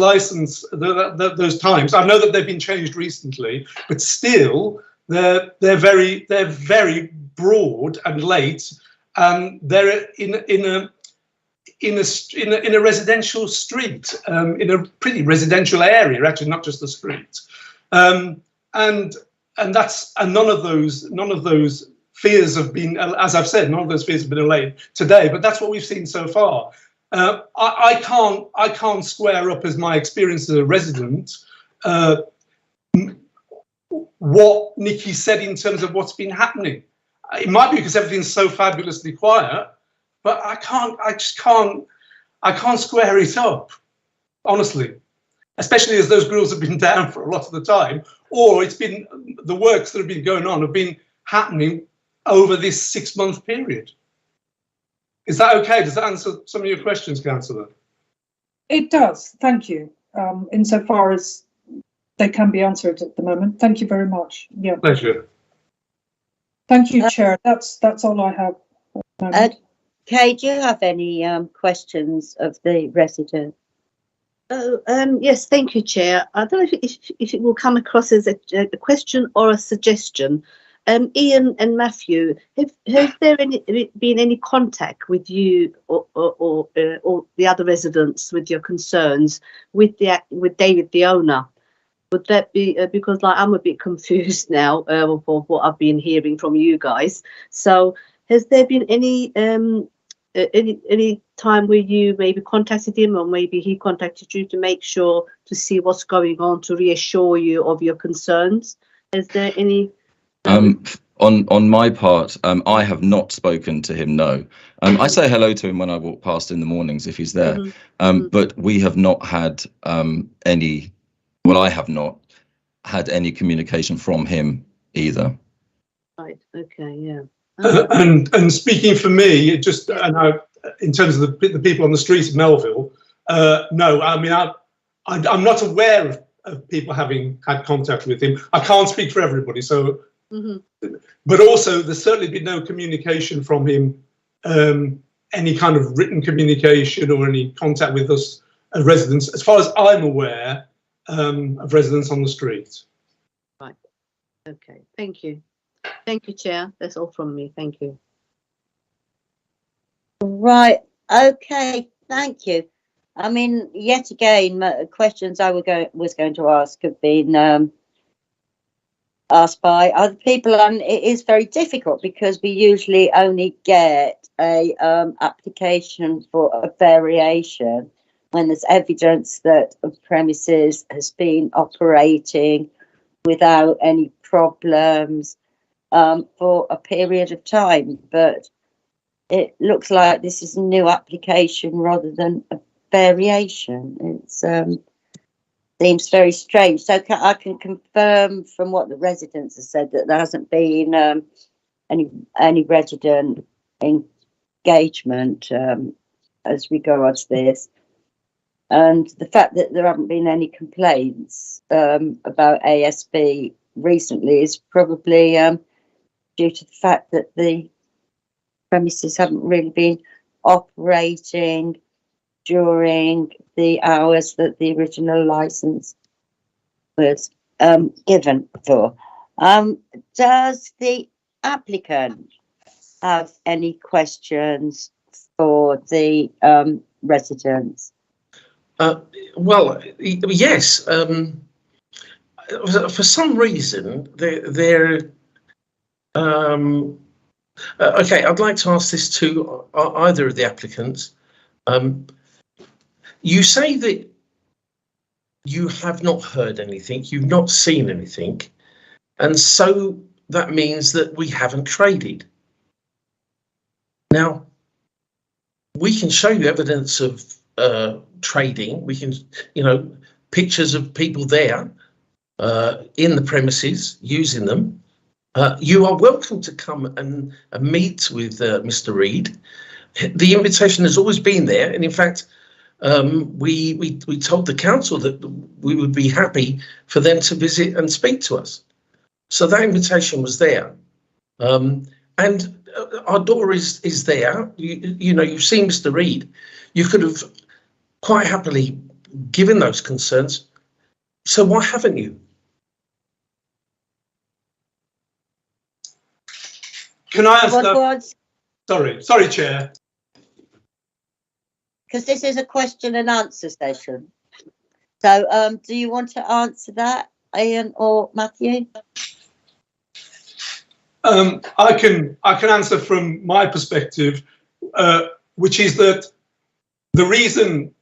those times, I know that they've been changed recently, but still they're very broad and late, and they're in a residential street, in a pretty residential area, actually, not just the street, and none of those fears have been, as I've said, none of those fears have been allayed today, but that's what we've seen so far. I can't square up as my experience as a resident what Nikki said in terms of what's been happening. It might be because everything's so fabulously quiet, but I just can't square it up, honestly. Especially as those grills have been down for a lot of the time, or it's been the works that have been going on have been happening over this 6-month period. Is that okay? Does that answer some of your questions, Councillor?
It does, thank you. Insofar as they can be answered at the moment. Thank you very much. Yeah.
Pleasure.
Thank you, Chair. That's all I have.
Kay, do you have any questions of the resident?
Yes, thank you, Chair. I don't know if it will come across as a question or a suggestion. Ian and Matthew, has there been any contact with you or the other residents with your concerns with David, the owner? Would that be because I'm a bit confused now of what I've been hearing from you guys? So, has there been any time where you maybe contacted him, or maybe he contacted you to make sure to see what's going on, to reassure you of your concerns? Is there any?
On my part, I have not spoken to him. No, I say hello to him when I walk past in the mornings if he's there. But we have not had any. Well, I have not had any communication from him either. Right.
Okay. Yeah.
And speaking for me, in terms of the people on the streets of Melville, no. I mean, I'm not aware of people having had contact with him. I can't speak for everybody, so. But also, there's certainly been no communication from him, any kind of written communication or any contact with us as residents, as far as I'm aware, of residents on the street.
Right. Okay. Thank you. Thank you, Chair. That's all from me. Thank you.
Right. Okay. Thank you. I mean, yet again, questions I was going to ask have been asked by other people, and it is very difficult because we usually only get a application for a variation when there's evidence that a premises has been operating without any problems for a period of time. But it looks like this is a new application rather than a variation. It's seems very strange. So I can confirm from what the residents have said that there hasn't been any resident engagement as regards this, and the fact that there haven't been any complaints about ASB recently is probably due to the fact that the premises haven't really been operating during the hours that the original license was given for. Does the applicant have any questions for the residents?
Well, yes. For some reason, they're okay. I'd like to ask this to either of the applicants. You say that you have not heard anything, you've not seen anything, and so that means that we haven't traded. Now, we can show you evidence of trading. We can, pictures of people there in the premises using them. You are welcome to come and meet with Mr. Reed. The invitation has always been there, and in fact, we told the council that we would be happy for them to visit and speak to us. So that invitation was there, and our door is there. You've seen Mr. Reed. You could have quite happily given those concerns. So why haven't you?
Can I ask? Sorry, Chair.
Because this is a question and answer session. So, do you want to answer that, Ian or Matthew?
I can answer from my perspective, which is that the reason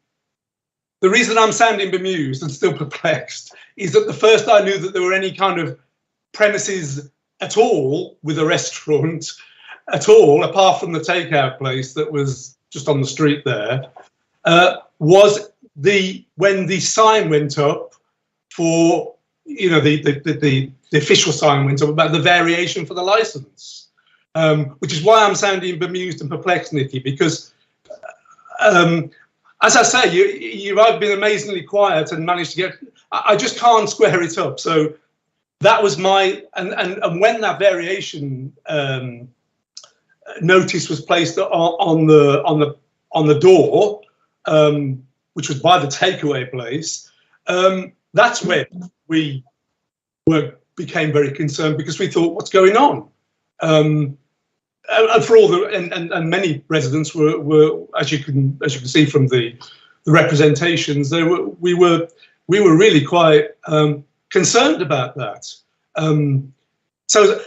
I'm sounding bemused and still perplexed is that the first I knew that there were any kind of premises at all with a restaurant at all, apart from the takeout place that was just on the street there, was when the sign went up for, the official sign went up about the variation for the license, which is why I'm sounding bemused and perplexed, Nikki, because as I say, you've been amazingly quiet and managed to get, I just can't square it up. So that was and when that variation notice was placed on the door, which was by the takeaway place, that's when we became very concerned, because we thought, what's going on? And for all and many residents were as you can see from the representations, we were really quite concerned about that. So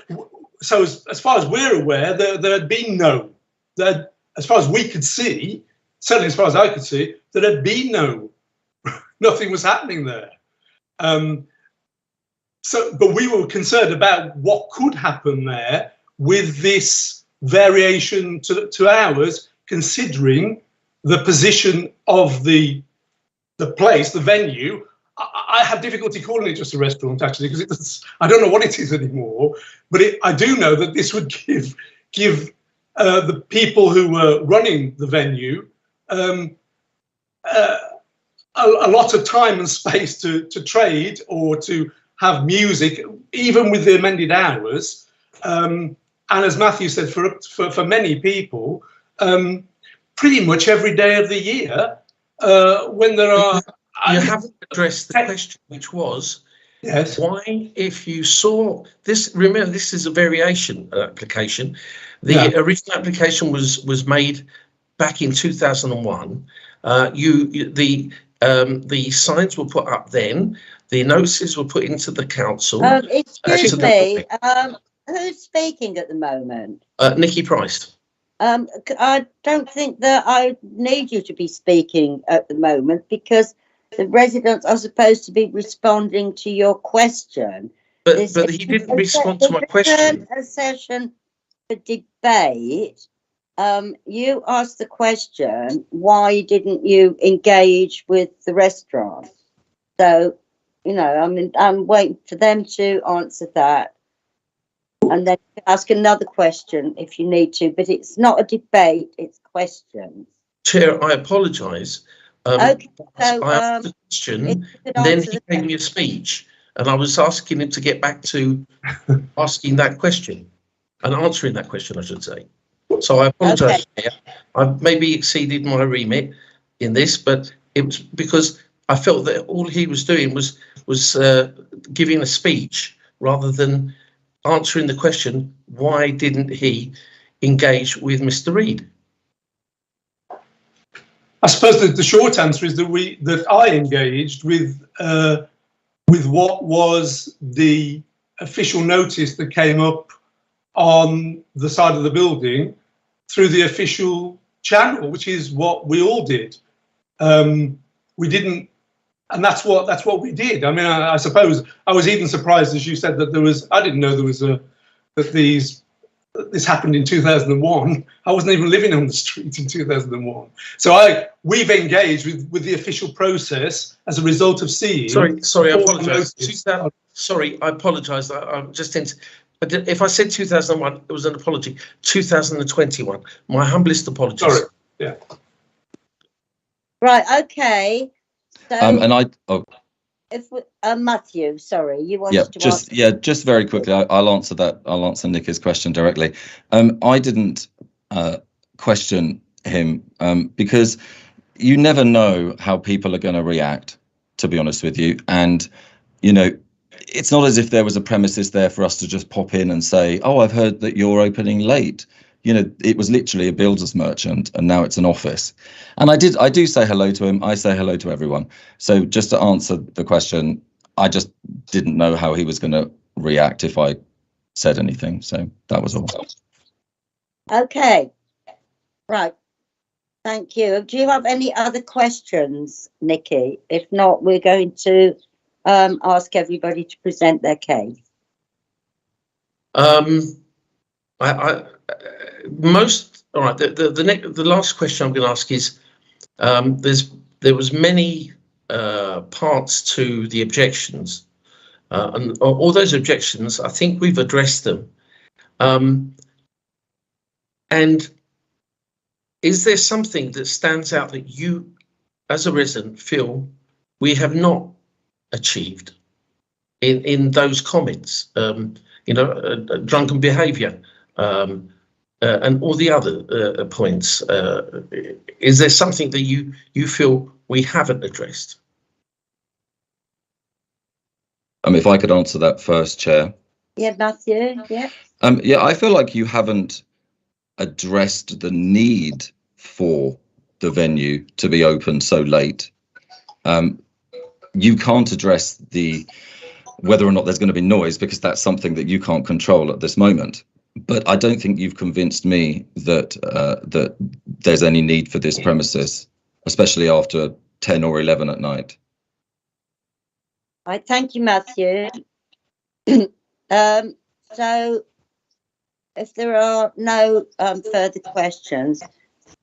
as far as we're aware, there had been as far as we could see, certainly as far as I could see, there had been nothing was happening there. But we were concerned about what could happen there with this variation to hours, considering the position of the place, the venue. I have difficulty calling it just a restaurant, actually, because I don't know what it is anymore. But I do know that this would give the people who were running the venue a lot of time and space to trade or to have music, even with the amended hours. And as Matthew said, for many people, pretty much every day of the year, when there are...
You haven't addressed the question, which was,
yes,
why, if you saw this, remember this is a variation application. The original application was made back in 2001. The signs were put up then. The notices were put into the council.
Excuse me, who's speaking at the moment?
Nikki Price.
I don't think that I need you to be speaking at the moment, because the residents are supposed to be responding to your question.
But he didn't respond to my question.
A session for debate. You asked the question, why didn't you engage with the restaurant? So, I'm waiting for them to answer that. And then ask another question if you need to, but it's not a debate, it's questions.
Chair, I apologise.
Okay, so,
I asked the question, then he gave me a speech, and I was asking him to get back to asking that question and answering that question, I should say. So I apologise.
Okay.
I've maybe exceeded my remit in this, but it was because I felt that all he was doing was giving a speech rather than answering the question, why didn't he engage with Mr. Reid?
I suppose that the short answer is that I engaged with what was the official notice that came up on the side of the building through the official channel, which is what we all did. We didn't, and that's what we did. I mean, I suppose I was even surprised, as you said, that I didn't know there was this happened in 2001. I wasn't even living on the street in 2001. So we've engaged with the official process as a result of seeing.
Sorry, I apologise. Sorry, I apologise. I'm just if I said 2001, it was an apology. 2021. My humblest apologies.
Sorry. Yeah.
Right. Okay. So, if Matthew, sorry, you wanted to ask.
Just very quickly, I'll answer that. I'll answer Nikki's question directly. I didn't question him because you never know how people are going to react, to be honest with you. And, you know, it's not as if there was a premises there for us to just pop in and say, oh, I've heard that you're opening late. You know, it was literally a builder's merchant and now it's an office. And I do say hello to him. I say hello to everyone. So just to answer the question, I just didn't know how he was going to react if I said anything. So that was all.
Okay. Right. Thank you. Do you have any other questions, Nikki? If not, we're going to ask everybody to present their case.
All right. The last question I'm going to ask is there was many parts to the objections, and all those objections, I think we've addressed them. And is there something that stands out that you, as a resident, feel we have not achieved in those comments? Drunken behaviour. And all the other points. Is there something that you feel we haven't addressed?
If I could answer that first, Chair.
Yeah, Matthew. Yeah.
I feel like you haven't addressed the need for the venue to be open so late. You can't address whether or not there's going to be noise because that's something that you can't control at this moment. But I don't think you've convinced me that there's any need for this premises, especially after 10 or 11 at night.
I thank you, Matthew. So, if there are no further questions,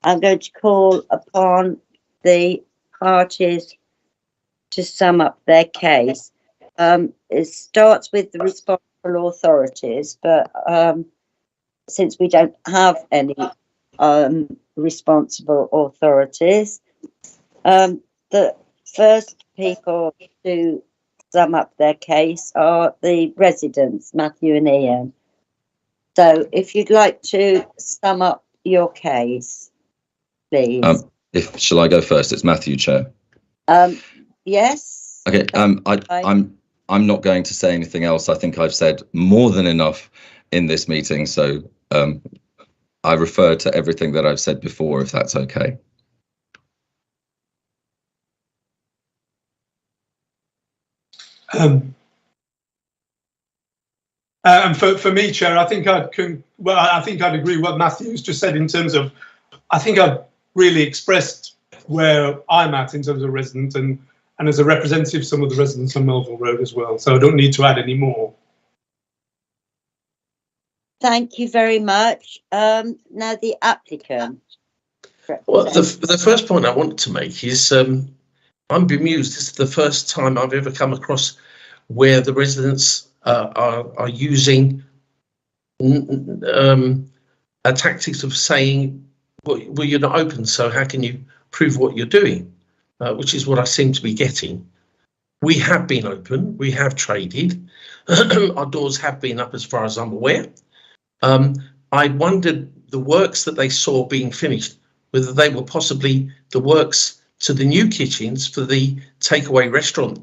I'm going to call upon the parties to sum up their case. It starts with the responsible authorities, but since we don't have any responsible authorities, the first people to sum up their case are the residents, Matthew and Ian. So if you'd like to sum up your case, please.
Shall I go first? It's Matthew, Chair.
Yes.
Okay. I'm not going to say anything else. I think I've said more than enough in this meeting, so I refer to everything that I've said before, if that's okay.
For me, Chair, I think I'd agree with what Matthew's just said in terms of, I think I've really expressed where I'm at in terms of resident and as a representative of some of the residents on Melville Road as well. So I don't need to add any more.
Thank you very much. Now the applicant.
Well, the first point I wanted to make is I'm bemused. This is the first time I've ever come across where the residents are using a tactics of saying, well, you're not open, so how can you prove what you're doing? Which is what I seem to be getting. We have been open, we have traded, our doors have been up as far as I'm aware. I wondered the works that they saw being finished, whether they were possibly the works to the new kitchens for the takeaway restaurant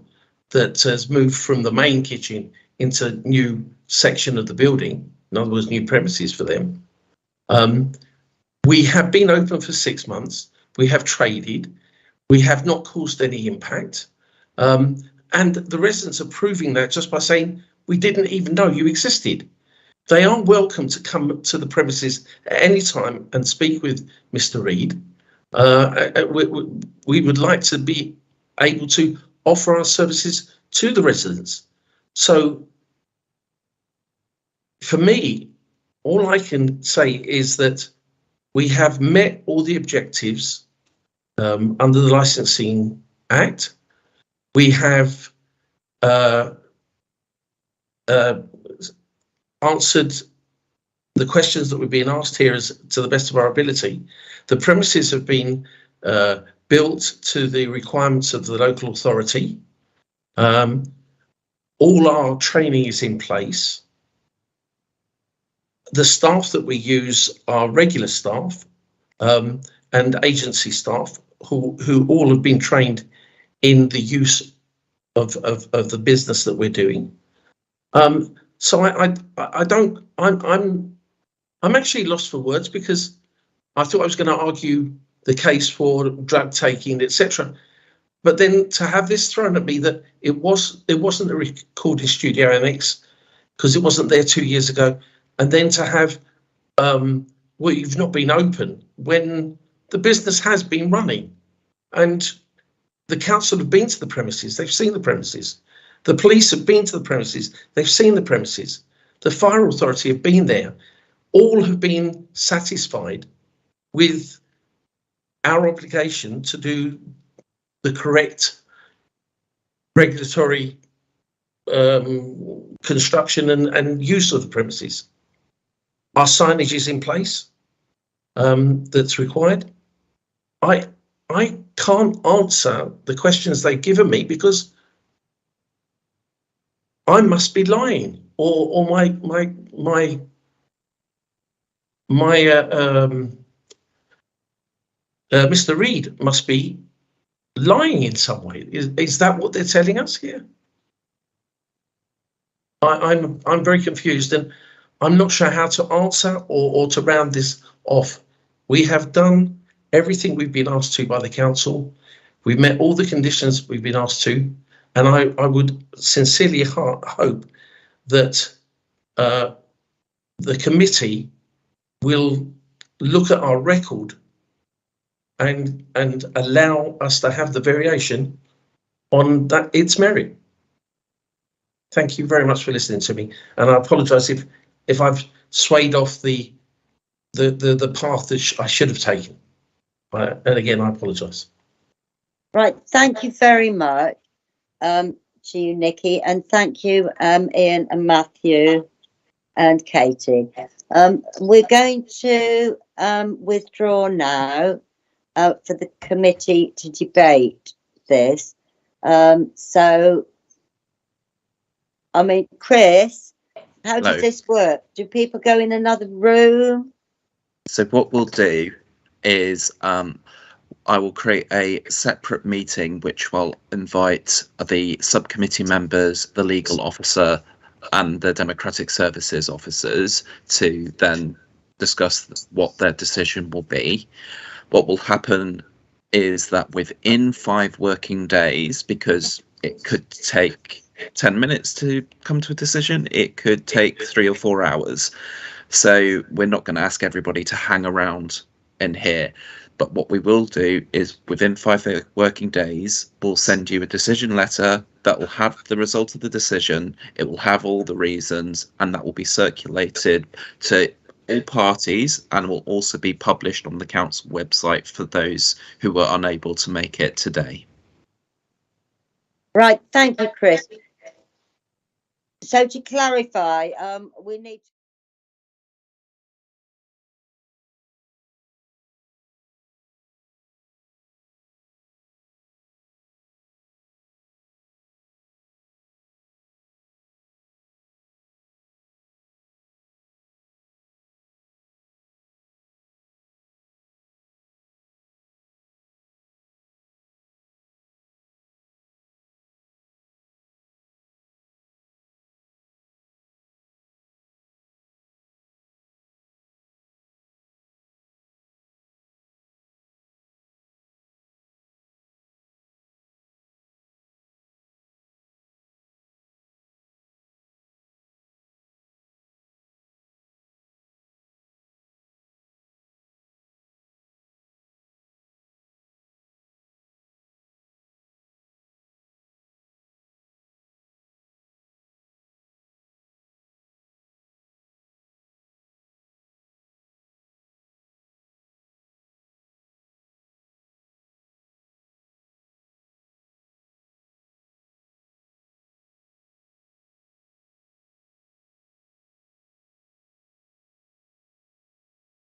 that has moved from the main kitchen into a new section of the building, in other words, new premises for them. We have been open for 6 months, we have traded, we have not caused any impact. And the residents are proving that just by saying, we didn't even know you existed. They are welcome to come to the premises at any time and speak with Mr. Reid. We would like to be able to offer our services to the residents. So for me, all I can say is that we have met all the objectives under the Licensing Act. We have answered the questions that we've been asked here to the best of our ability. The premises have been built to the requirements of the local authority. All our training is in place. The staff that we use are regular staff and agency staff who all have been trained in the use of the business that we're doing. So I'm actually lost for words, because I thought I was going to argue the case for drug taking, etc. But then to have this thrown at me that it wasn't a recording studio annex because it wasn't there 2 years ago, and then to have well, you've not been open when the business has been running, and the council have been to the premises, they've seen the premises. The police have been to the premises, they've seen the premises. The fire authority have been there. All have been satisfied with our obligation to do the correct regulatory construction and use of the premises. Our signage is in place that's required. I can't answer the questions they've given me because I must be lying, or Mr. Reid must be lying in some way. Is that what they're telling us here? I'm very confused, and I'm not sure how to answer or to round this off. We have done everything we've been asked to by the council. We've met all the conditions we've been asked to, and I would sincerely hope that the committee will look at our record and allow us to have the variation on that its merit. Thank you very much for listening to me, and I apologise if I've swayed off the path that I should have taken. And again, I apologise.
Right, thank you very much to you, Nikki, and thank you, Ian and Matthew and Katie. We're going to withdraw now for the committee to debate this. So, I mean, Chris, how
Hello.
does this work? Do people go in another room?
So what we'll do is I will create a separate meeting which will invite the subcommittee members, the legal officer and the democratic services officers to then discuss what their decision will be. What will happen is that within 5 working days, because it could take 10 minutes to come to a decision, it could take 3 or 4 hours. So we're not going to ask everybody to hang around in here. But what we will do is within 5 working days, we'll send you a decision letter that will have the result of the decision. It will have all the reasons, and that will be circulated to all parties and will also be published on the council website for those who were unable to make it today.
Right, thank you, Chris. So to clarify, we need